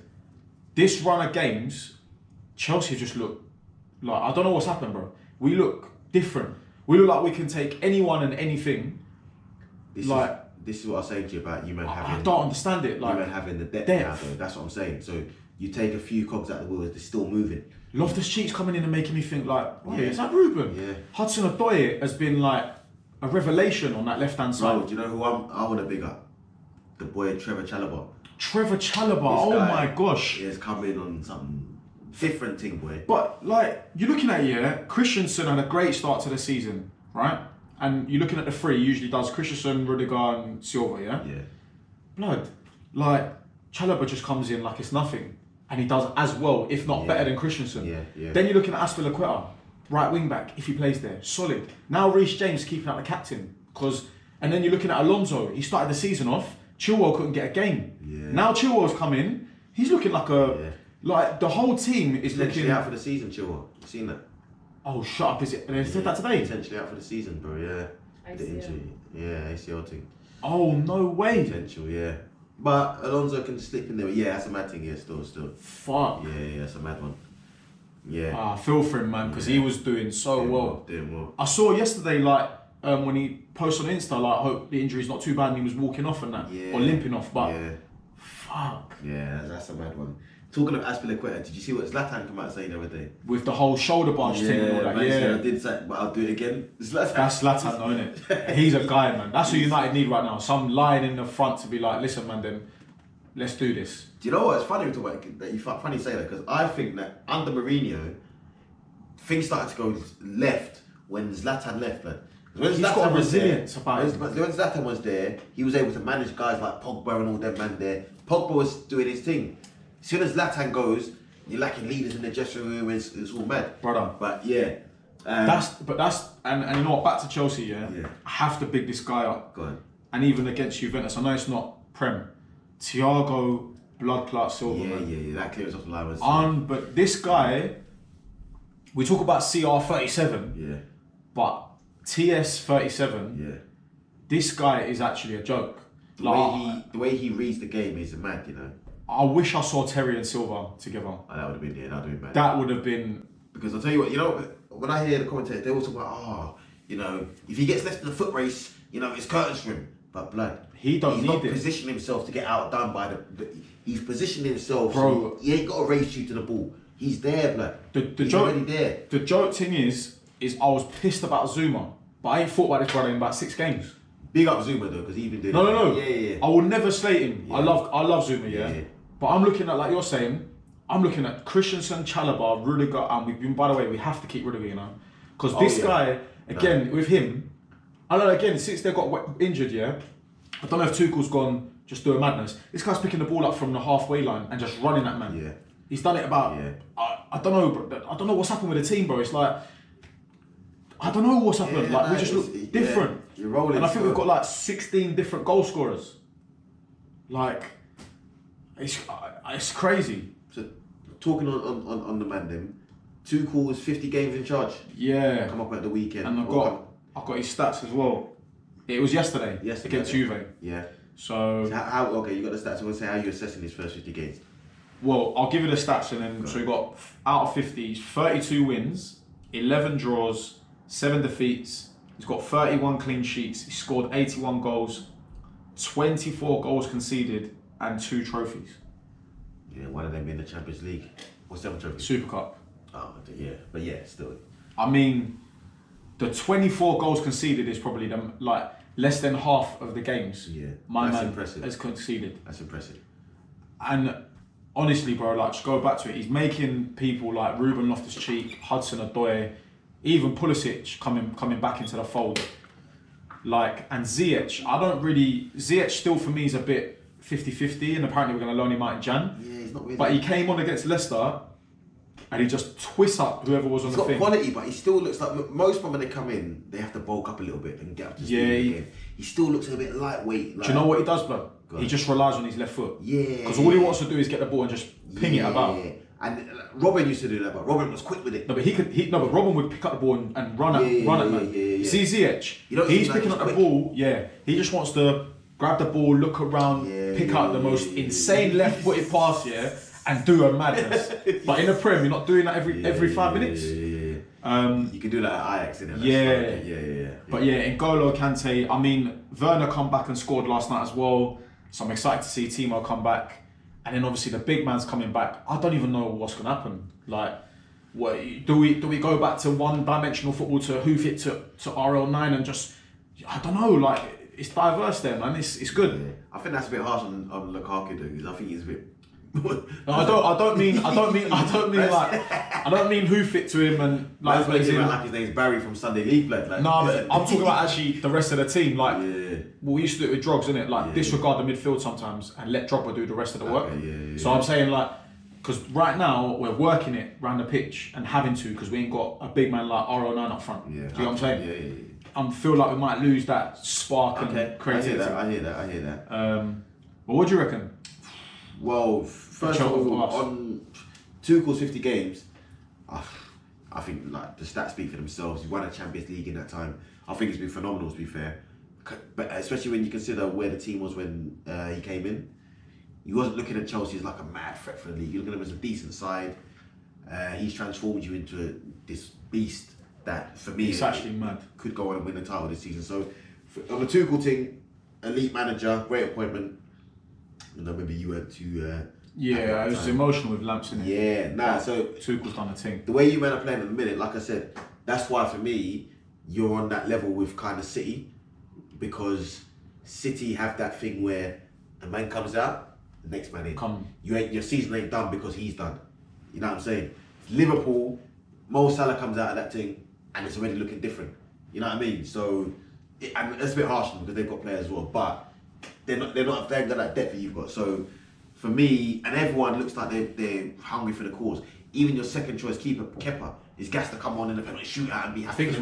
this run of games, Chelsea just look like, I don't know what's happened, bro. We look different. We look like we can take anyone and anything. This is what I was saying to you about you man having. I don't understand it. Like you man having the depth now, though. That's what I'm saying. So you take a few cogs out of the wheels, they're still moving. Loftus-Cheek's coming in and making me think like, wait, is that Ruben? Yeah. Hudson-Odoi has been like a revelation on that left-hand side. Bro, do you know who I want to big up? The boy Trevor Chalobah. Trevor Chalobah, oh my gosh. He has come in on something different thing, boy. But like, you're looking at Christensen had a great start to the season, right? And you're looking at the 3, he usually does Christensen, Rudiger and Silva, yeah? Yeah. Blood, like, Chalobah just comes in like it's nothing. And he does as well, if not better than Christensen. Yeah. Then you're looking at Azpilicueta, right wing back, if he plays there, solid. Now Reece James keeping out the captain, and then you're looking at Alonso, he started the season off, Chilwell couldn't get a game. Yeah. Now Chilwell's come in, he's looking like like the whole team is potentially looking out for the season, Chilwell. You seen that? Oh, shut up, is it? And they said that today? Potentially out for the season, bro, yeah. The injury. Yeah, ACL thing. Oh, no way. Potential, yeah. But Alonso can slip in there. Yeah, that's a mad thing, still. Fuck. Yeah, that's a mad one. Yeah. I feel for him, man, because he was doing so well. Doing well. I saw yesterday, when he posted on Insta, I hope the injury's not too bad and he was walking off and that. Or limping off, but fuck. Yeah, that's a mad one. Talking of Azpilicueta, did you see what Zlatan came out saying the other day? With the whole shoulder bunch thing and all that. Yeah, I did say, but I'll do it again. Zlatan. That's Zlatan, though, isn't it? He's a guy, man. That's what United need right now. Some lion in the front to be like, listen, man, then let's do this. Do you know what? It's funny we talk about that. You funny you say that because I think that under Mourinho, things started to go left when Zlatan left, man. When He's got a resilience about him. When Zlatan was there, he was able to manage guys like Pogba and all them man there. Pogba was doing his thing. As soon as Zlatan goes, you're lacking leaders in the dressing room. It's all mad, brother. But yeah, that's and you know what? Back to Chelsea, yeah. I have to big this guy up. Go on. And even against Juventus, I know it's not Prem. Thiago Blood Clot Silva. Yeah. That clears off the line. But this guy, we talk about CR37, Yeah. but TS37, Yeah. this guy is actually a joke. The way he reads the game is mad, you know. I wish I saw Terry and Silva together. Oh, that would have been, that would have been mad. That would have been... Because I'll tell you what, you know, when I hear the commentators, they all talk about, you know, if he gets left in the foot race, you know, it's curtains for him. But blood, he's not positioning himself to get outdone by he's positioning himself. Bro, so he ain't got to race you to the ball. He's there, blood. He's already there. The joke thing is I was pissed about Zuma, but I ain't thought about this brother in about 6 games. Big up Zuma though, because he even did. No. Yeah. I will never slate him. Yeah. I love Zuma, yeah. But I'm looking at, like you're saying, I'm looking at Christensen, Chalobah, Rudiger, and we've been. By the way, we have to keep Rudiger, you know, because this guy again with him. I know again since they got injured, yeah. I don't know if Tuchel's gone just doing madness. This guy's picking the ball up from the halfway line and just running at man. Yeah. He's done it about. Yeah. I don't know, bro. I don't know what's happened with the team, bro. It's like I don't know what's happened. Like we just look different. You're rolling. And I think we've got like 16 different goal scorers. Like it's crazy. So talking on the man, them Tuchel is 50 games in charge. Yeah. Come up at the weekend. And I've got his stats as well. It was yesterday against Juve. Yeah. So how okay, you got the stats. I want to say how you assessing his first 50 games. Well, I'll give you the stats and then so we got out of 50, 32 wins, 11 draws, 7 defeats. He's got 31 clean sheets. He scored 81 goals, 24 goals conceded, and 2 trophies. Yeah, one of them in the Champions League. What's the other trophy? Super Cup. Oh, yeah, but yeah, still. I mean, the 24 goals conceded is probably less than half of the games. Yeah, my that's man impressive. has conceded. That's impressive. And honestly, bro, like just go back to it. He's making people like Ruben Loftus-Cheek, Hudson-Odoi, even Pulisic coming back into the fold. Like, and Ziyech, Ziyech still for me is a bit 50-50, and apparently we're going to loan him out in Jan. Yeah, he's not really. But he came on against Leicester and he just twists up whoever was on the thing. He's got quality, but he still looks like most of them when they come in, they have to bulk up a little bit and get up to speed again. He still looks a bit lightweight. Do you know what he does, bro? He just relies on his left foot. Yeah. Because all he wants to do is get the ball and just ping it about. And Robin used to do that, but Robin was quick with it. No, but Robin would pick up the ball and run at man. Yeah. See Ziyech, he's picking up the ball. Yeah, he just wants to grab the ball, look around, pick out the most insane left-footed pass, and do a madness. But in the Prem, you're not doing that every 5 minutes. You can do that at Ajax, innit? Yeah. But yeah, N'Golo Kante. I mean, Werner come back and scored last night as well. So I'm excited to see Timo come back. And then obviously the big man's coming back. I don't even know what's going to happen. Like, what do we go back to one-dimensional football to hoof it to RL9 and just, I don't know, like, it's diverse there, man. It's good. Yeah. I think that's a bit harsh on Lukaku, though, because I think he's a bit... No, I don't mean hoof it to him and like like his name's Barry from Sunday League, blood. Like, no, but I'm talking about actually the rest of the team. Like, well, we used to do it with Drogs, innit? Like, disregard the midfield sometimes and let Drogba do the rest of the work. So I'm saying, like, because right now we're working it around the pitch and having to because we ain't got a big man like RO9 up front. Do you know what I'm saying? I feel like we might lose that spark and creativity. I hear that. But what do you reckon? Well, first of all, on Tuchel's 50 games, I think like the stats speak for themselves. He won a Champions League in that time. I think it's been phenomenal, to be fair. But especially when you consider where the team was when he came in. He wasn't looking at Chelsea as like a mad threat for the league. You're looking at him as a decent side. He's transformed you into this beast that, for me, it's actually mad. Could go on and win the title this season. So, on the Tuchel thing, elite manager, great appointment. You know, maybe you went to... I was emotional with Lamps in it. So Tuchel's done a thing. The way you men are playing at the minute, like I said, that's why for me, you're on that level with kind of City, because City have that thing where the man comes out, the next man in. Your season ain't done because he's done. You know what I'm saying? Liverpool, Mo Salah comes out of that thing, and it's already looking different. You know what I mean? So, and it's a bit harsh because they've got players as well, but they haven't got that depth that you've got. So, for me, and everyone looks like they're hungry for the cause. Even your second choice keeper, Kepa, is gas to come on in the penalty shootout and be happy. I think he's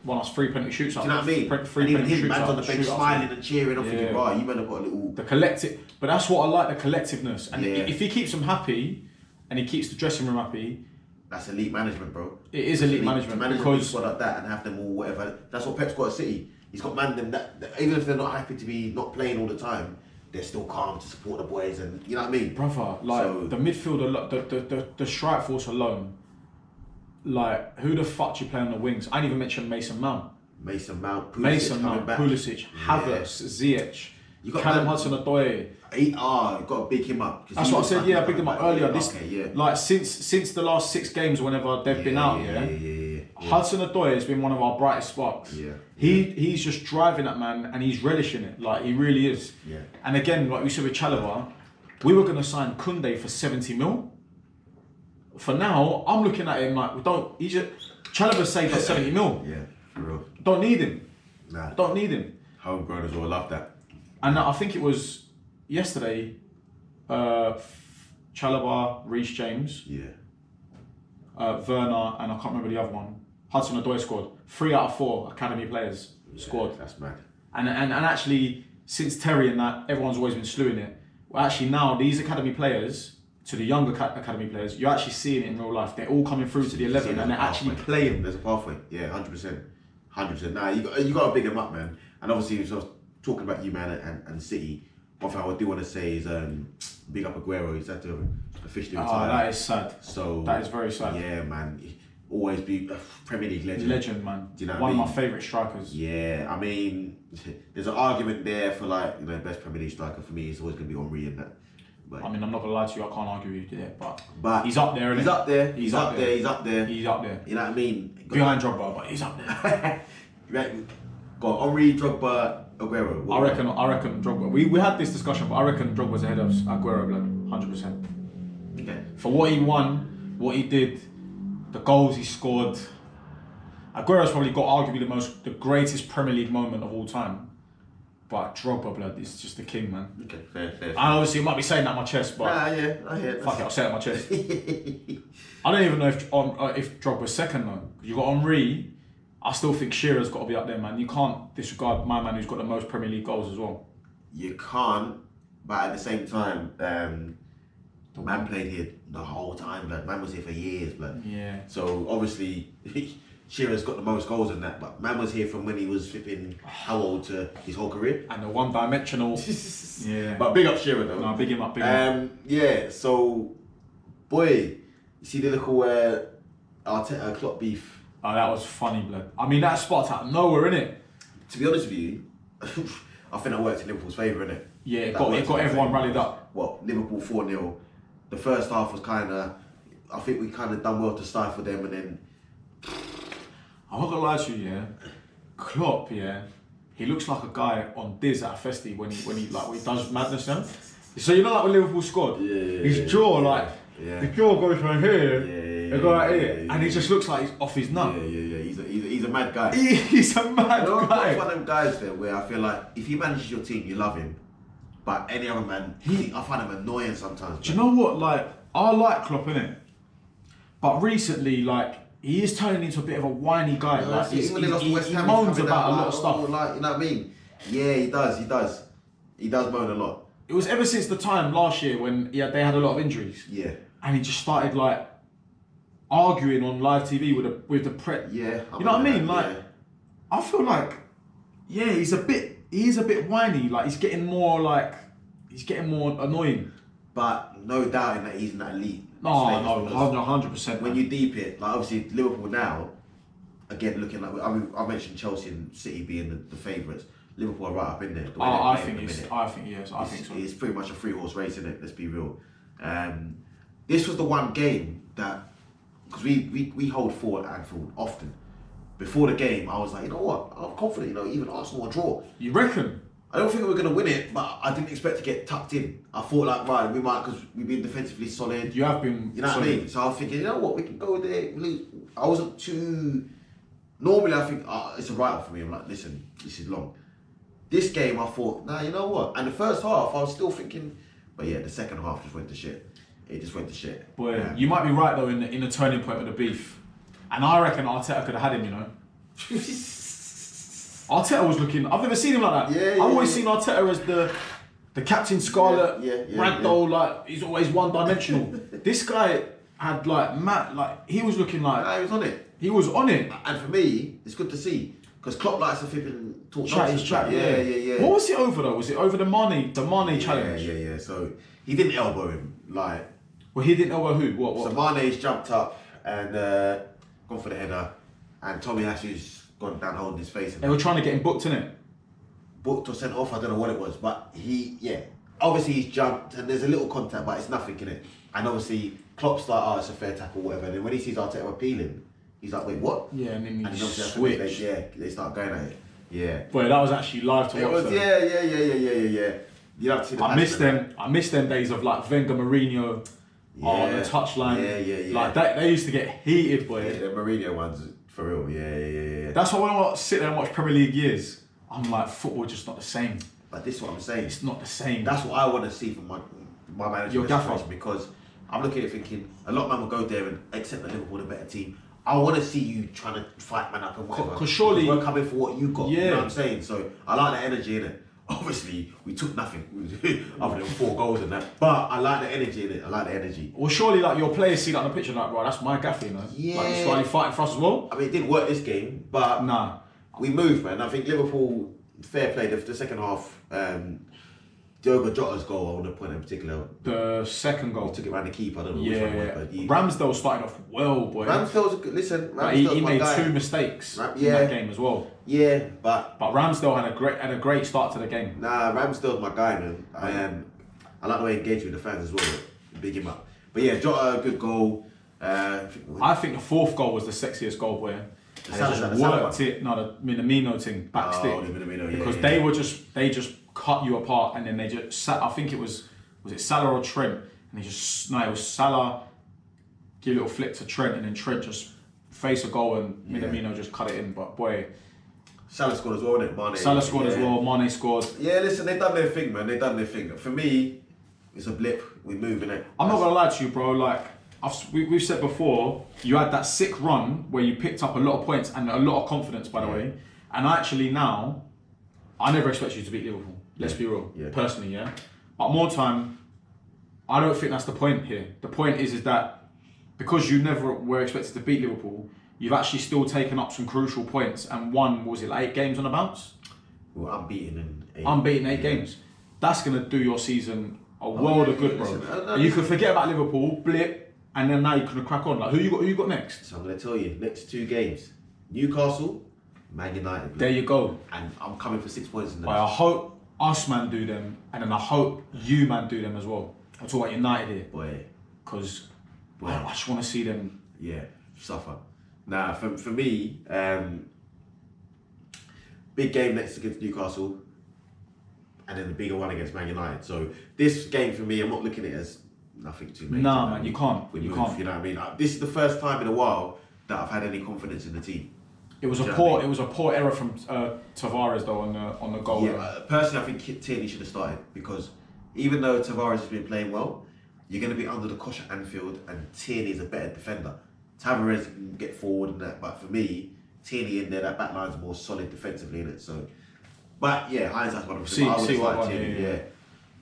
won us 3 penalty shoots. Do you know what I mean? And even him, man's on the bench smiling and cheering. I'm thinking, wow, you better got a little... The collective, but that's what I like, the collectiveness. And if he keeps them happy, and he keeps the dressing room happy, that's elite management, bro. It is elite management to manage because a squad like that and have them all whatever. That's what Pep's got at City. He's got man them that even if they're not happy to be not playing all the time, they're still calm to support the boys, and you know what I mean. brother, like So- the midfield, the strike force alone. Like who the fuck do you play on the wings? I didn't even mention Mason Mount. Mason Mount, Pulisic Mason coming Mount, back. Pulisic, Havertz, Ziyech, You got Callum man- Hudson-Odoi. You got to big him up. 'Cause That's he what I looks said. like Yeah, I he's picked him up coming back. earlier. This, Okay, yeah. like since the last 6 games, whenever they've been out, yeah. Hudson-Odoi has been one of our brightest sparks. Yeah. He's just driving that man, and he's relishing it. Like he really is. Yeah. And again, like we said with Chalobah, we were gonna sign Koundé for 70 mil. For now, I'm looking at him like we don't. Chalobah saved us 70 mil. Yeah, for real. Don't need him. Nah. Don't need him. Homegrown as well, love that. And I think it was yesterday. Chalobah, Reece James, Yeah. Werner, and I can't remember the other one. Hudson-Odoi scored. 3 out of 4 academy players scored. That's mad. And actually, since Terry and that, everyone's always been slewing it. Well, actually now, these academy players, to the younger academy players, you're actually seeing it in real life. They're all coming through to the 11 and they're actually playing. There's a pathway. Yeah, 100%. 100%. Nah, you got to big them up, man. And obviously, so I was talking about you, man, and City. One thing I do want to say is big up Aguero. He's had to officially retire. Oh, that is sad. So that is very sad. Yeah, man. Always be a Premier League legend. Legend, man. Do you know One what I of my favourite strikers. Yeah, I mean, there's an argument there for like best Premier League striker for me. It's always going to be Henry and that. But I mean, I'm not gonna lie to you. I can't argue with you there, but he's up there. Isn't He's he? up there. He's up there. He's up there. He's up there. You know what I mean? Behind Drogba, but he's up there. Right. Got Henry, Drogba, Aguero. I reckon Drogba. We had this discussion, but I reckon Drogba's ahead of Aguero, blood, 100%. Okay. For what he won, what he did, the goals he scored. Aguero's probably got arguably the greatest Premier League moment of all time. But Drogba, blood, is just the king, man. Okay, fair. I obviously might be saying that on my chest, but Yeah, I hear it. fuck it, I'll say it on my chest. I don't even know if Drogba's second though. You got Henry. I still think Shearer's got to be up there, man. You can't disregard my man who's got the most Premier League goals as well. You can't, but at the same time, the man played here the whole time, blood. Man was here for years, blood. Yeah. So obviously, Shearer's got the most goals in that, but man was here from when he was flipping how old to his whole career. And the one-dimensional. Yeah. But big up Shearer though. No, big him up, big him up. Yeah, so, boy, you see the little Arteta Klopp beef? Oh, that was funny, blood. I mean, that spot out of nowhere, innit? To be honest with you, I think that worked in Liverpool's favour, innit? Yeah, it That got worked in their everyone favour. rallied up. Well, Liverpool 4-0. The first half was kind of, I think we kind of done well to stifle them, and then I'm not gonna lie to you, yeah. Klopp, yeah, he looks like a guy on Diz at a festi when he does madness, yeah. So you know, like when Liverpool scored, his jaw, like the jaw goes from here, it goes right here, and he just looks like he's off his nut. Yeah. He's a mad guy. He's a mad You know, guy. he's one of them guys there where I feel like if he manages your team, you love him. But any other man, I find him annoying sometimes. Do you know what? Like, I like Klopp, innit? But recently, like, he is turning into a bit of a whiny guy. Like, he moans about a lot of stuff. Like, you know what I mean? Yeah, he does. He does moan a lot. It was ever since the time last year when they had a lot of injuries. Yeah. And he just started, like, arguing on live TV with the press. Yeah. You know what I mean? Like, I feel like, yeah, he is a bit whiny. Like, he's getting more annoying. But no doubting that he's an elite. No, 100%. When you deep it, like obviously Liverpool now, again looking like I mentioned Chelsea and City being the favourites. Liverpool are right up in there. I think so. It's pretty much a 3-horse race, isn't it? Let's be real. This was the one game that, because we hold forward at Anfield often. Before the game, I was like, you know what? I'm confident. You know, even Arsenal will draw. You reckon? I don't think we were going to win it, but I didn't expect to get tucked in. I thought like, right, we might, because we've been defensively solid. You have been. You know what I mean? So I was thinking, you know what, we can go there. I wasn't too. Normally, I think it's a write-off for me. I'm like, listen, this is long. This game, I thought, nah, you know what? And the first half, I was still thinking, but yeah, the second half just went to shit. It just went to shit. Boy, you might be right though in the turning point of the beef, and I reckon Arteta could have had him. You know. Arteta was looking. I've never seen him like that. I've always seen Arteta as the Captain Scarlet, ragdoll. Like he's always one-dimensional. This guy, had like Matt, like he was looking like He was on it. he was on it. And for me, it's good to see because Klopp likes to flipping talk Chat nonsense. his chat, Yeah. What was it over though? Was it over the Mane challenge? Yeah. So he didn't elbow him. Like, Well, he didn't know who. What? so Mane's jumped up and gone for the header, and Tommy Ash's gone down holding his face. They were trying to get him booked, innit? Booked or sent off. I don't know what it was, but obviously he's jumped and there's a little contact, but it's nothing in it. And obviously Klopp's like, oh, it's a fair tackle, whatever. And then when he sees Arteta appealing, he's like, wait, what? Yeah, and then he obviously switched. they start going at it. Yeah. Boy, that was actually live to It watch. was, though. yeah. You have to see the I miss passion, man. them. I miss them days of like Wenger, Mourinho on the touchline. Yeah. Like they used to get heated, boy. Yeah, the Mourinho ones, for real. Yeah. That's why when I sit there and watch Premier League years, I'm like, football just not the same. But this is what I'm saying. It's not the same. That's what I want to see from my manager. Your gaffer. Because I'm looking at it thinking a lot of men will go there and accept that Liverpool are a better team. I want to see you trying to fight man up and whatever. Because surely we're coming for what you got. Yeah. You know what I'm saying? So I like that energy in it. Obviously, we took nothing other than 4 goals and that. But I like the energy in it. I like the energy. Well, surely like your players see that on the picture, like, bro, that's my gaffy, you know. Yeah. Like, he's slightly fighting for us as well. I mean, it didn't work this game, but Nah. we moved, man. I think Liverpool, fair play. The second half, Diogo Jota's goal, I want to point in particular. The second goal. He took it around the keeper. I don't know which one it was, but he, Ramsdale started off well, boy. Ramsdale's a good, listen. But Ramsdale's he my made guy. 2 mistakes in yeah. that game as well. Yeah, but Ramsdale had a great start to the game. nah, Ramsdale's my guy, man. I like the way he engaged with the fans as well. Big him up. But yeah, Jota, good goal. I think the 4th goal was the sexiest goal, boy. And they Salah- just the Salah worked it, no, the Minamino thing, back stick. the Minamino, yeah, because yeah. they just cut you apart, and then they just sat. I think it was it Salah or Trent, and it was Salah. Give a little flick to Trent, and then Trent just face a goal, and Minamino just cut it in. But boy, Salah scored as well, didn't it? Mane. Salah scored as well. Mane scored. Yeah, listen, they done their thing, man. They done their thing. For me, it's a blip. We moving it. I'm not gonna lie to you, bro. Like we've said before, you had that sick run where you picked up a lot of points and a lot of confidence, by the way. And actually now, I never expect you to beat Liverpool. Let's be real. Yeah. Personally, yeah. But more time, I don't think that's the point here. The point is that because you never were expected to beat Liverpool, you've actually still taken up some crucial points and won. What was it, like 8 games on a bounce? Well, unbeaten in 8. Unbeaten 8 games. That's gonna do your season a world of good, bro. Listen, And you can forget about Liverpool, blip, and then now you can crack on. Like who you got next? So I'm going to tell you, next 2 games, Newcastle, Man United. There you go. And I'm coming for 6 points in But I hope us man do them, and then I hope you man do them as well. I'm talking about United here, Boy, because I just want to see them. yeah, suffer. Nah, for me, big game next against Newcastle, and then the bigger one against Man United. So this game for me, I'm not looking at it as nothing too major. Nah, man, you can't. We You move, can't. You know what I mean? This is the first time in a while that I've had any confidence in the team. It was Do you a know what I poor. mean? It was a poor error from Tavares though on the goal. Yeah, personally, I think Tierney should have started because even though Tavares has been playing well, you're going to be under the cosh at Anfield, and Tierney is a better defender. Tavares can get forward and that, but for me, Tierney in there, that back line's more solid defensively in it. So, but yeah, hindsight's one of See what one, Tierney. yeah.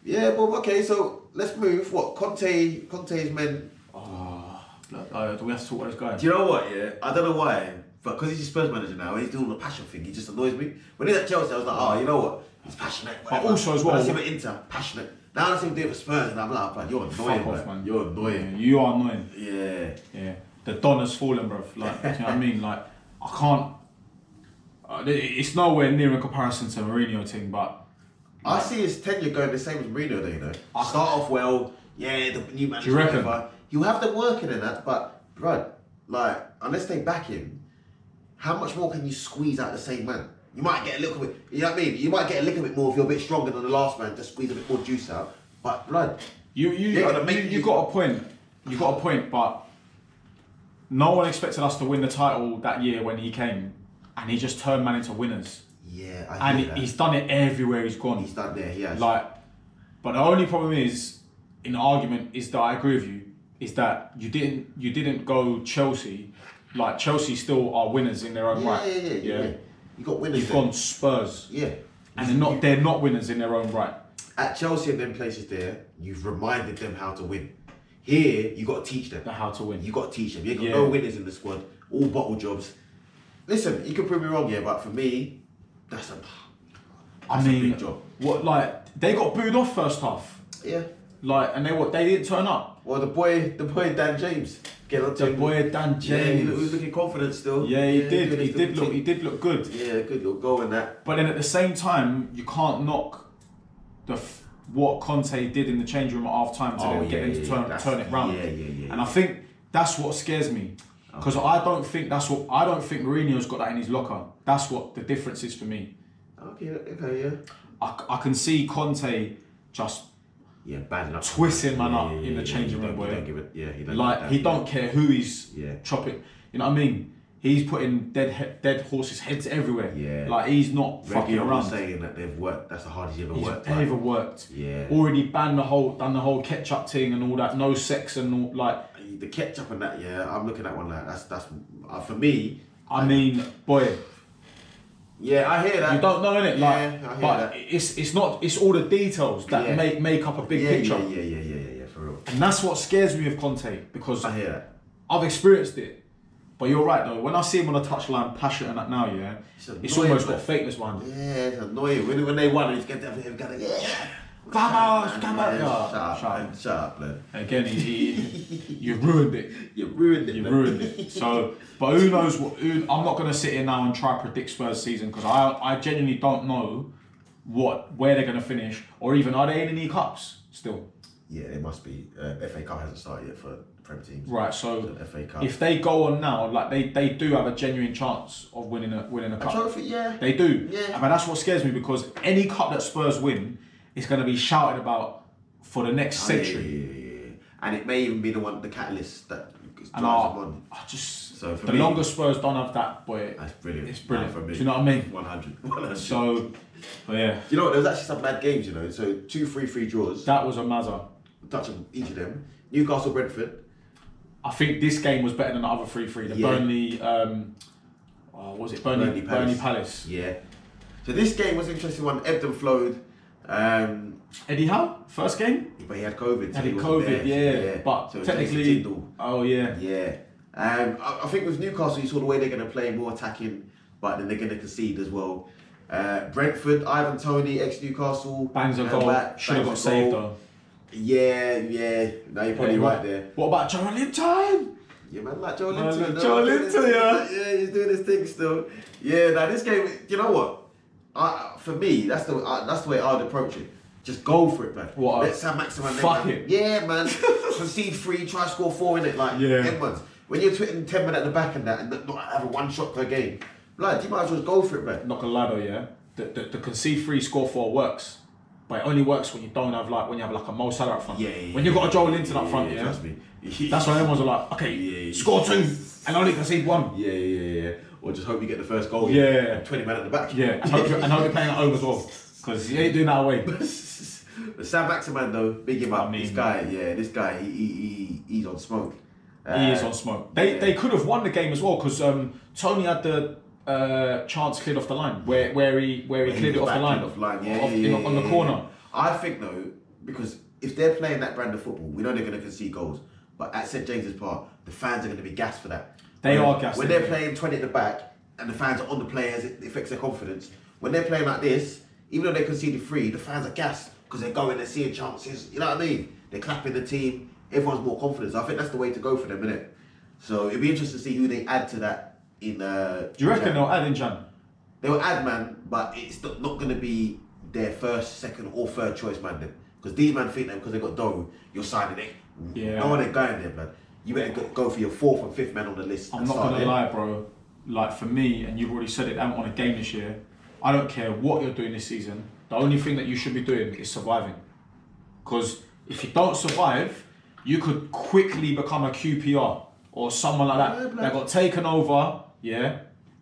Yeah, well, okay, so let's move. What Conte's men? Do we have to talk about this guy? Do you know what? Yeah, I don't know why, but because he's a Spurs manager now, he's doing the passion thing. He just annoys me. When he's at Chelsea, I was like, oh, you know what? He's passionate. But whatever. also as When well, I see him at Inter, passionate. Now I see him do it for Spurs, and I'm like, man, you're annoying, Fuck off, man. You're annoying. Yeah, you are annoying. Yeah. Yeah, the Don has fallen, bruv. Like, do you know what I mean? Like, I can't. It's nowhere near in comparison to Mourinho thing, but I see his tenure going the same as Mourinho, though, you know. Start off well, yeah, the new manager. Do you reckon? Whatever. He'll have them working in that, but, bruh, like, unless they back him, how much more can you squeeze out the same man? You might get a little bit, you know what I mean? You might get a little bit more if you're a bit stronger than the last man, just squeeze a bit more juice out. But, blood, you got a point. You got a point, but no one expected us to win the title that year when he came, and he just turned man into winners. yeah, I And hear that. he's done it everywhere he's gone. He's done there, he has. Like, but the only problem is, in the argument, is that I agree with you, is that you didn't go Chelsea. Like, Chelsea still are winners in their own right. Yeah. You got winners. You've there. gone Spurs. Yeah. And they're not winners in their own right. At Chelsea and them places there, you've reminded them how to win. Here, you got to teach them. How to win. You got to teach them. You ain't got no winners in the squad. All bottle jobs. Listen, you can prove me wrong here, but for me, that's a big job. What, like, they got booed off first half. Yeah. Like, and they didn't turn up. Well, the boy Dan James. Dan James. Yeah, he was looking confident still. Yeah, he did. He did look good. Yeah, good little goal in that. But then at the same time, you can't knock what Conte did in the change room at half time to get him to turn it round. Yeah. And I think that's what scares me. Because I don't think Mourinho's got that in his locker. That's what the difference is for me. Okay, yeah. I can see Conte just bad twisting man up in the changing room. He don't give it. Yeah, he don't care who he's chopping. You know what I mean? He's putting dead horses' heads everywhere. Yeah. Like he's not fucking around. Saying that they've worked. That's the hardest he's ever worked. Yeah. Already done the whole ketchup thing and all that. No sex and all like. The ketchup and that. Yeah, I'm looking at one like that's for me. I mean, boy. Yeah, I hear that. You don't know, innit? Like, I hear but that. it's not. It's all the details that make up a big picture. Yeah, for real. And that's what scares me with Conte because I hear that. I've experienced it. But you're right though. When I see him on the touchline, passionate and that now, it's almost got fakeness behind it. Yeah, it's annoying. When they won, he's getting him kind of Vamos, Shut up, man. Again, you've ruined it. You've ruined it. So, but who knows what? I'm not going to sit here now and try to predict Spurs season because I genuinely don't know where they're going to finish or even are they in any cups still. Yeah, they must be. FA Cup hasn't started yet for Prem teams. Right, so FA Cup. If they go on now, like they do have a genuine chance of winning a cup. A trophy, yeah. They do. Yeah. But that's what scares me because any cup that Spurs win is going to be shouted about for the next century. Yeah. And it may even be the catalyst that drives them on. So for the longer Spurs don't have that, boy, that's brilliant. It's brilliant. For me. Do you know what I mean? 100. So, but yeah. You know what? There was actually some bad games. So 2 3-3 draws. That was a mazza. Touch on each of them. Newcastle, Brentford. I think this game was better than the other 3-3. The Burnley, was it Burnley Palace? Yeah. So this game was an interesting one. Ebbed and flowed. Eddie Howe, first game? But he had COVID. Had COVID, yeah. But so technically, Yeah. I think with Newcastle, you saw the way they're going to play more attacking, but then they're going to concede as well. Brentford, Ivan Toney, ex-Newcastle. Bangs a goal. Should have got saved though. Yeah. No, you're probably right there. What about Joe Linton? Yeah, man, like Joe Linton. Joe Linton, yeah. Yeah, he's doing his thing still. Yeah, now this game, you know what? For me, that's the way I'd approach it. Just go for it, man. What? Let Sam Maximan. Fuck it. Yeah, man. Concede 3, try score 4 in it. Like, Edmonds. When you're twitting 10 men at the back and that, and not have a 1 shot per game, blood, you might as well go for it, man. Not gonna lie though, yeah. The concede 3, score 4 works. But it only works when you don't have when you have like a Mo Salah up front. When you've got a Joel Linton up front, trust me. That's why everyone's like, okay, score 2 and only concede 1. Yeah. Or just hope you get the first goal. 20 men at the back. Yeah, and hope you're playing at home as well. Because you ain't doing that away. But Sam Maximan though, big him up. This guy, he's on smoke. He is on smoke. They could have won the game as well because Tony had the chance cleared off the line where he cleared it off the line. On the corner. I think though, because if they're playing that brand of football, we know they're going to concede goals. But at St James's Park, the fans are going to be gassed for that. They are gassed. When they're playing 20 at the back and the fans are on the players, it affects their confidence. When they're playing like this, even though they conceded 3, the fans are gassed because they're going, they're seeing chances. You know what I mean? They're clapping the team. Everyone's more confident. So I think that's the way to go for them, innit? So it'll be interesting to see who they add to that in. Do you reckon they'll add in Jan? They'll add, man, but it's not going to be their first, second, or third choice, man. Because these man think that because they got dough, you're signing it. Yeah. No one ain't going there, man. You better go for your 4th and 5th man on the list. I'm not gonna lie, bro. Like for me, and you've already said it, I haven't won a game this year. I don't care what you're doing this season. The only thing that you should be doing is surviving. Because if you don't survive, you could quickly become a QPR or someone like that that got taken over,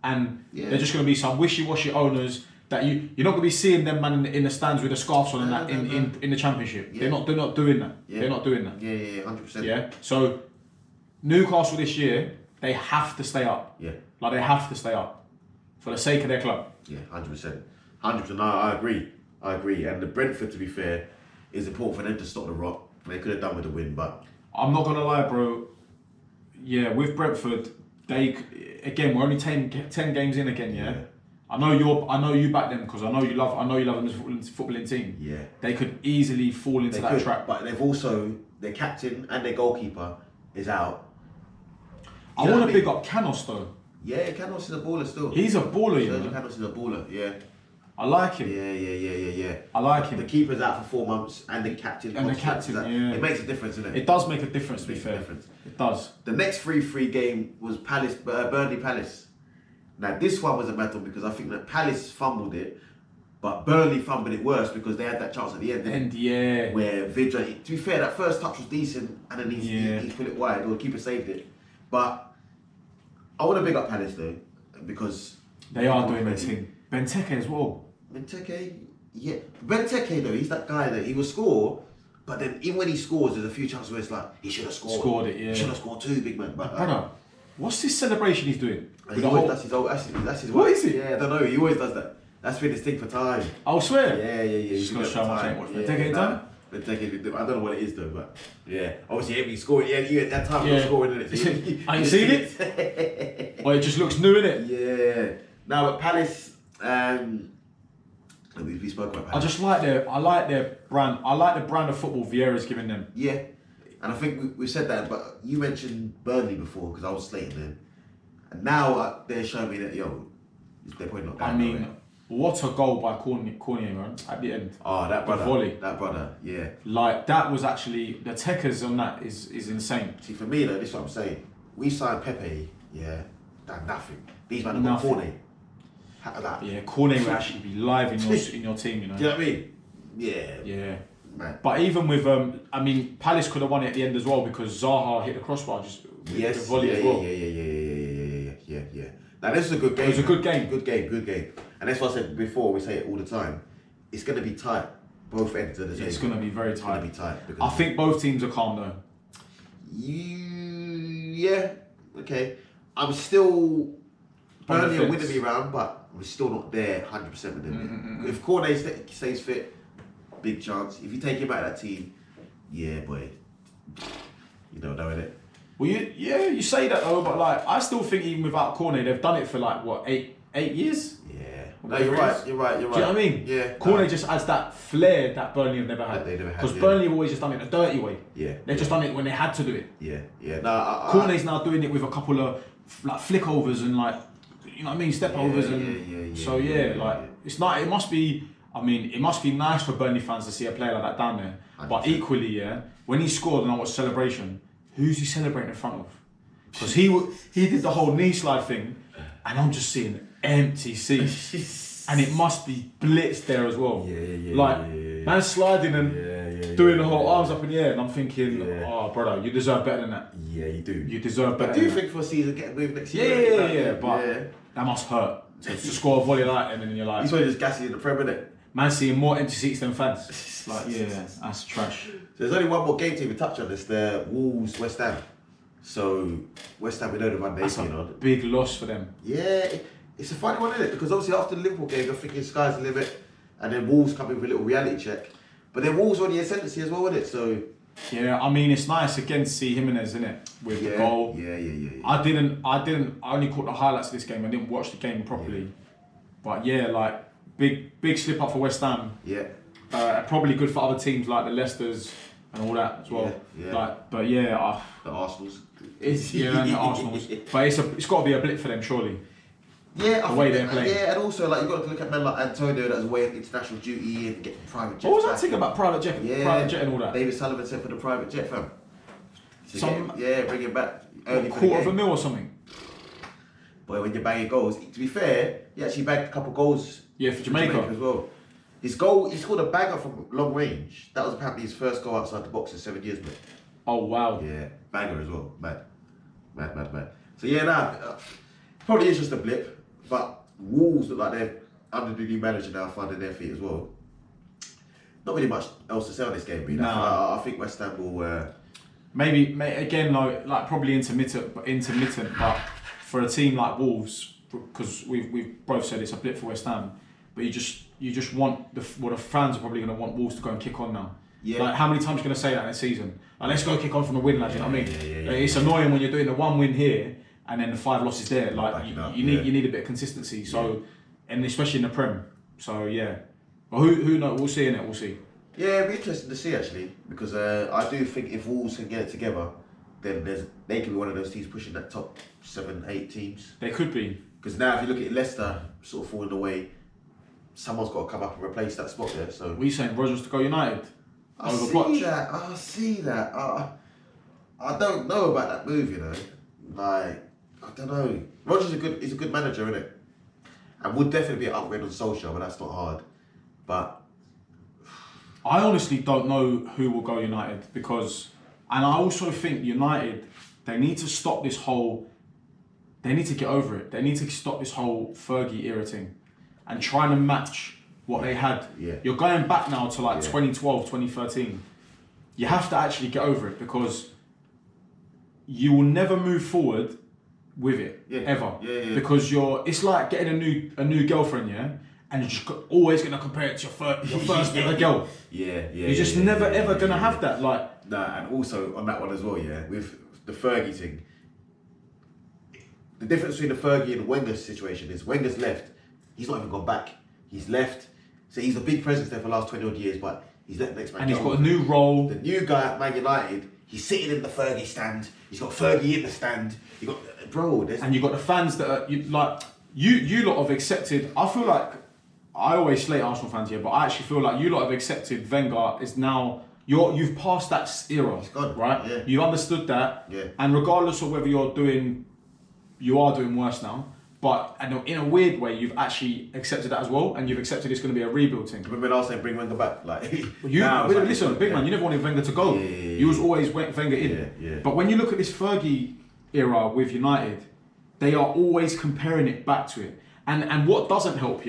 and they're just going to be some wishy-washy owners that you're not going to be seeing them man in the stands with the scarves on in the Championship. They're not doing that. They're not doing that. Yeah, 100%. Yeah. So Newcastle this year, they have to stay up. Yeah. Like they have to stay up for the sake of their club. Yeah, 100%. 100%. I agree. And the Brentford, to be fair, is important for them to stop the rot. They could have done with the win, but I'm not gonna lie, bro. Yeah, with Brentford, we're only 10 games in again. Yeah. I know you back them because I know you love them as a footballing team. Yeah. They could easily fall into that trap. But they've also, their captain and their goalkeeper is out. I want to big up Canos though. Yeah, Canos is a baller still. He's a baller, you know. Canos is a baller, yeah. I like him. Yeah. I like him. The keeper's out for 4 months and the captain. Yeah. It makes a difference, doesn't it? It does make a difference, to be fair. It does. The next 3-3 game was Burnley Palace. Now this one was a battle because I think that Palace fumbled it, but Burnley fumbled it worse because they had that chance at the end. Where Vidra, to be fair, that first touch was decent and then he put it wide, or the keeper saved it. But I want to big up Palace though, because they are doing their thing. Benteke as well. Benteke, yeah. Benteke though, he's that guy that he will score, but then even when he scores, there's a few chances where it's like he should have scored. He should have scored too, big man. But brother, what's this celebration he's doing? He always does that's his what is it? Yeah, I don't know. He always does that. That's been his thing for time. I'll swear. Yeah. Just gonna show my watch Benteke done. Benteke, I don't know what it is though, but yeah. Obviously, he scored. Yeah, you at that time he was scoring in it. So I ain't seen it. Well, it just looks new, innit? Yeah. Now at Palace, we spoke about Palace. I like their brand. I like the brand of football Vieira's giving them. Yeah, and I think we said that, but you mentioned Burnley before because I was slating them, and now they're showing me that they're probably not. I mean, what a goal by Cornier, man, at the end. Oh, that brother, volley. That brother, yeah. Like that was actually the techers on that is insane. See, for me though, this is what I'm saying. We signed Pepe, done nothing. These men have got Cornier. Yeah, Cornier will actually be live in your team, you know. Do you know what I mean? Yeah. Man. But even with Palace could have won it at the end as well because Zaha hit the crossbar just with the volley as well. Yeah. Now this is a good game. It was a good game. Good game. And that's what I said before. We say it all the time. It's going to be tight. Both ends of the table. It's going to be very tight. It's going to be tight. I think both teams are calm though. Yeah. Okay. I'm still. Burnley are winning me round, but we're still not there 100% with them. If Cornet stays fit, big chance. If you take him out of that team, yeah, boy. You don't know, innit? Well, you say that though, but like I still think even without Cornet, they've done it for like what 8 years. Yeah. No, you're right. You're right. Do you know what I mean? Yeah. Cornet just adds that flair that Burnley have never had. Because Burnley have always just done it a dirty way. Yeah. They've just done it when they had to do it. Yeah. Cornet's now doing it with a couple of like flick overs and like. You know what I mean? Step overs it's not. It must be. I mean, it must be nice for Burnley fans to see a player like that down there. 100%. But equally, when he scored and I watched celebration, who's he celebrating in front of? Because he did the whole knee slide thing, and I'm just seeing empty seats, and it must be blitzed there as well. Man sliding and doing the whole arms up in the air, and I'm thinking, oh brother, you deserve better than that. Yeah, you do. You deserve better. But do you think for a season getting moved next year? Yeah, but that must hurt. To score a volley like that, and then you're like, he's probably just gassing in the Premier League. Man seeing more empty seats than fans. Like, that's trash. So there's only one more game to even touch on. It's the Wolves West Ham. So West Ham, we know the one they've been on. Big loss for them. Yeah, it's a funny one, isn't it? Because obviously after the Liverpool game, you're thinking sky's the limit, and then Wolves come in with a little reality check. But then Wolves on the ascendancy as well, isn't it? So yeah, I mean it's nice again to see Jimenez in it with the goal. Yeah. I only caught the highlights of this game. I didn't watch the game properly. But like big slip up for West Ham. Yeah. Probably good for other teams like the Leicesters and all that as well. The Arsenals. And the Arsenals. But it's got to be a blip for them, surely. Yeah, the way they're playing. Yeah, and also like you've got to look at men like Antonio that's away on international duty and getting private jets. What was that thing about private jet? Private jet and all that. David Sullivan said for the private jet, fam. Bring him back early. $250,000 or something. Boy, when you're banging goals, to be fair, he actually bagged a couple goals. Yeah, for Jamaica as well. His goal, he scored a banger from long range. That was apparently his first goal outside the box in 7 years, mate. Oh wow. Yeah, banger as well. Mad. So probably is just a blip. But Wolves look like they're under the new manager now, finding their feet as well. Not really much else to say on this game, really. I think West Ham will. Maybe again, like probably intermittent, but for a team like Wolves, because we've both said it's a blip for West Ham, but you just want the fans are probably going to want Wolves to go and kick on now. Yeah. Like, how many times are you going to say that in a season? Like, let's go kick on from the win, lads. You know what I mean? Yeah. It's annoying when you're doing the 1 win here and then the 5 losses there. Like, you need a bit of consistency. So, and especially in the Prem. So yeah. But who knows? We'll see in it. We'll see. Yeah, it'd be interesting to see actually, because I do think if Wolves can get it together, then they can be one of those teams pushing that top 7, 8 teams. They could be. Because now, if you look at Leicester sort of falling away, someone's got to come up and replace that spot there. So. Were you saying Rodgers to go United? I see that. I don't know about that move, you know. Like, I don't know. Rodgers is a good manager, isn't it? And would definitely be an upgrade on Solskjaer, but that's not hard. But I honestly don't know who will go United because, and I also think United, they need to stop this whole. They need to get over it. They need to stop this whole Fergie era thing, and trying to match what they had. Yeah. You're going back now to like 2012, 2013. You have to actually get over it because you will never move forward with it ever. Yeah. Because it's like getting a new girlfriend, and you're just always gonna compare it to your first ever girl. You're just never ever gonna have that. Like, nah, and also on that one as well, with the Fergie thing. The difference between the Fergie and Wenger situation is Wenger's left. He's not even gone back. He's left. So he's a big presence there for the last 20 odd years, but he's let the next man and go. he's got a new role. The new guy at Man United, he's sitting in the Fergie stand. He's got Fergie in the stand. You got and you got the fans that are you lot have accepted. I feel like I always slate Arsenal fans here, but I actually feel like you lot have accepted Wenger is now you've passed that era. It's gone, right? Yeah. You understood that. Yeah. And regardless of whether you are doing worse now. But in a weird way, you've actually accepted that as well, and you've accepted it's going to be a rebuild thing. Remember when I was saying bring Wenger back? Like, listen, big man, you never wanted Wenger to go. You was always Wenger in. Yeah. But when you look at this Fergie era with United, they are always comparing it back to it. And what doesn't help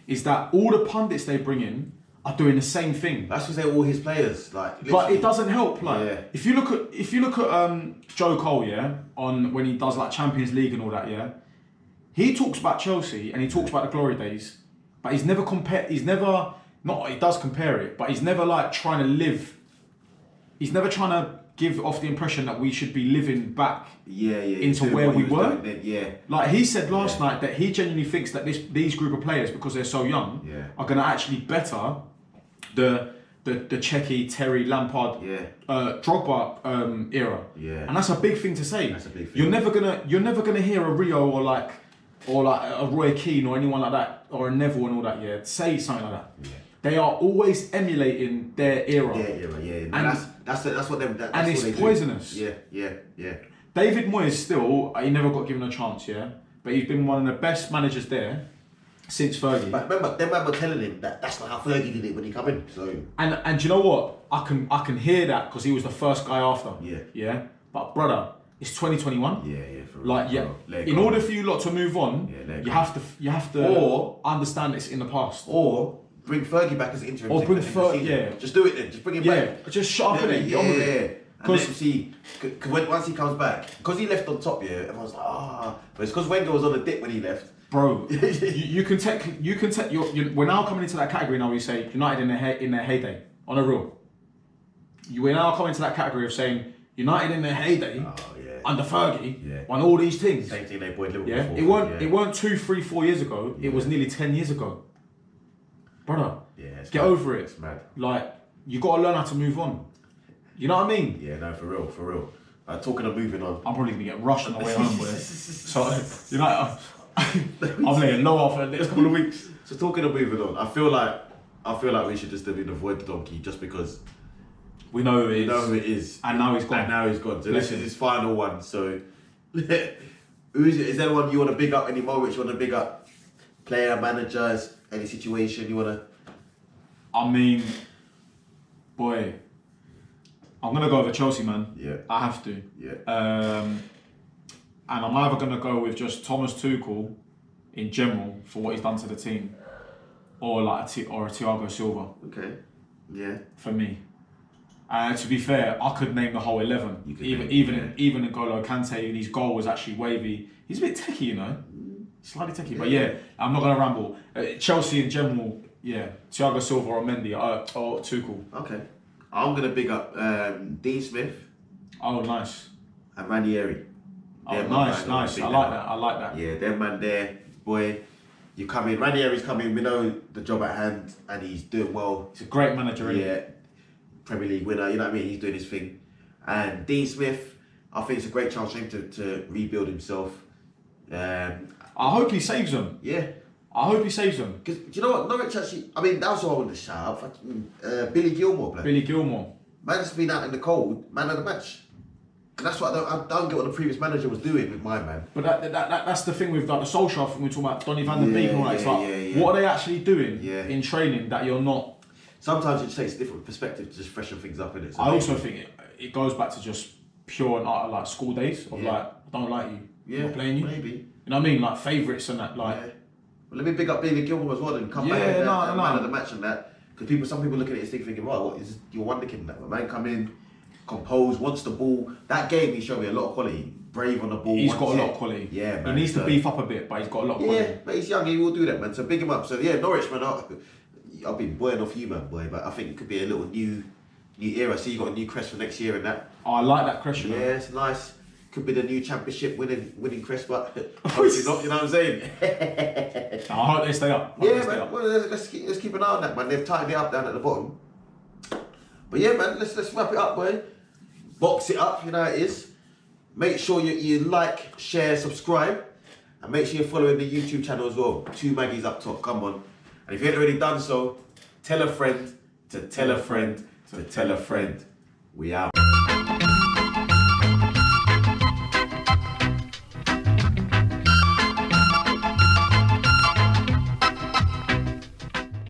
is that all the pundits they bring in are doing the same thing. That's because they're all his players. But it doesn't help. If you look at Joe Cole, on when he does like Champions League and all that, he talks about Chelsea and he talks about the glory days, but he's never he does compare it, but he's never like trying to live. He's never trying to give off the impression that we should be living back into where we were. Like he said last night that he genuinely thinks that these group of players, because they're so young, are going to actually better the Cechny, Terry, Lampard, Drogba era. And that's a big thing to say. That's a big thing. You're never gonna hear a Rio or a Roy Keane or anyone like that, or a Neville and all that, say something like that. They are always emulating their era. And that's what them. And it's poisonous. Yeah. David Moyes still, he never got given a chance, but he's been one of the best managers there since Fergie. But remember, them man were telling him that that's not how Fergie did it when he come in. So. And do you know what? I can hear that because he was the first guy after. Yeah. But brother, it's 2021. For real, in order for you lot to move on, you have to or understand it's in the past. Or bring Fergie back as interim. Or bring Fergie. Just do it then. Just bring him back. Just shut up and get on with it. Because once he comes back, because he left on top, everyone's like, but it's because Wenger was on the dip when he left. Bro, you can take. We're now coming into that category now where you say United in their heyday on a real. We're now coming to that category of saying United in their heyday under Fergie won all these things. Same thing they played Liverpool before. It weren't 2, 3, 4 years ago. It was nearly 10 years ago. Brother, get over it. It's mad. Like, you got to learn how to move on. You know what I mean? Yeah, no, for real. Talking of moving on. I'm probably going to get rushed on the way home, boy. So, you know, I'm laying low off for the next couple of weeks. So talking of moving on, I feel like we should just avoid the donkey just because we know who it is. We know who it is. And now he's gone. So this is his final one. So who is it? Is there anyone you want to big up anymore? Which you want to big up? Player, managers, any situation you want to? I mean, boy, I'm gonna go with Chelsea, man. Yeah. I have to. Yeah. And I'm either gonna go with just Thomas Tuchel in general for what he's done to the team, or a Thiago Silva. Okay. Yeah. For me. To be fair, I could name the whole 11. Even N'Golo Kante, his goal was actually wavy. He's a bit techie, you know. Slightly techie, but I'm not gonna ramble. Chelsea in general, Thiago Silva or Mendy or Tuchel. Okay. I'm gonna big up Dean Smith Oh, nice. and Ranieri. Oh, They're my nice, man, nice. big I them like up. that. I like that. Yeah, them man there, boy. You come in, Ranieri's coming. We know the job at hand, and he's doing well. He's a great manager, isn't he? Yeah, Premier League winner. You know what I mean? He's doing his thing. And Dean Smith, I think it's a great chance for him to rebuild himself. I hope he saves them. Yeah. I hope he saves them. Because do you know what? Norwich actually, I mean, that's what I wanted to shout out. Fucking, Billy Gilmore, bloke. Billy Gilmore. Man's been out in the cold, man of the match. And that's what I don't get what the previous manager was doing with my man. But that's the thing with like the Solskjaer thing we're talking about, Donny van der Beek and all that. It's like, yeah. what are they actually doing Yeah. in training that you're not? Sometimes it just takes a different perspective to just freshen things up in it. So I also think it goes back to just pure and utter like school days of like, I don't like you, I'm not playing you. Maybe. You know what I mean? Like favourites and that, like. Yeah. Well, let me big up Billy Gilmore as well and come Yeah, back and no. man of the match and that. Because some people look at it and thinking, right, what is your wonder kid and that? But man come in, composed, wants the ball. That game he showed me a lot of quality. Brave on the ball. He's got a wants lot it. of quality. Yeah, man. He needs to beef up a bit, but he's got a lot of Yeah, quality. but he's young, he will do that, man. So big him up. So yeah, Norwich, man, I've been buoying off you, man, boy. But I think it could be a little new era. See, you got a new crest for next year and that. Oh, I like that question. Yeah, it's nice. Could be the new championship winning crest, but hopefully not. You know what I'm saying? I hope they stay up. Yeah, man. Well, let's keep an eye on that, man. They've tightened it up down at the bottom. But yeah, man, let's wrap it up, boy. Box it up, you know how it is. Make sure you like, share, subscribe, and make sure you're following the YouTube channel as well. 2 Maggies up top, come on. And if you ain't already done so, tell a friend to tell a friend to tell a friend. We out.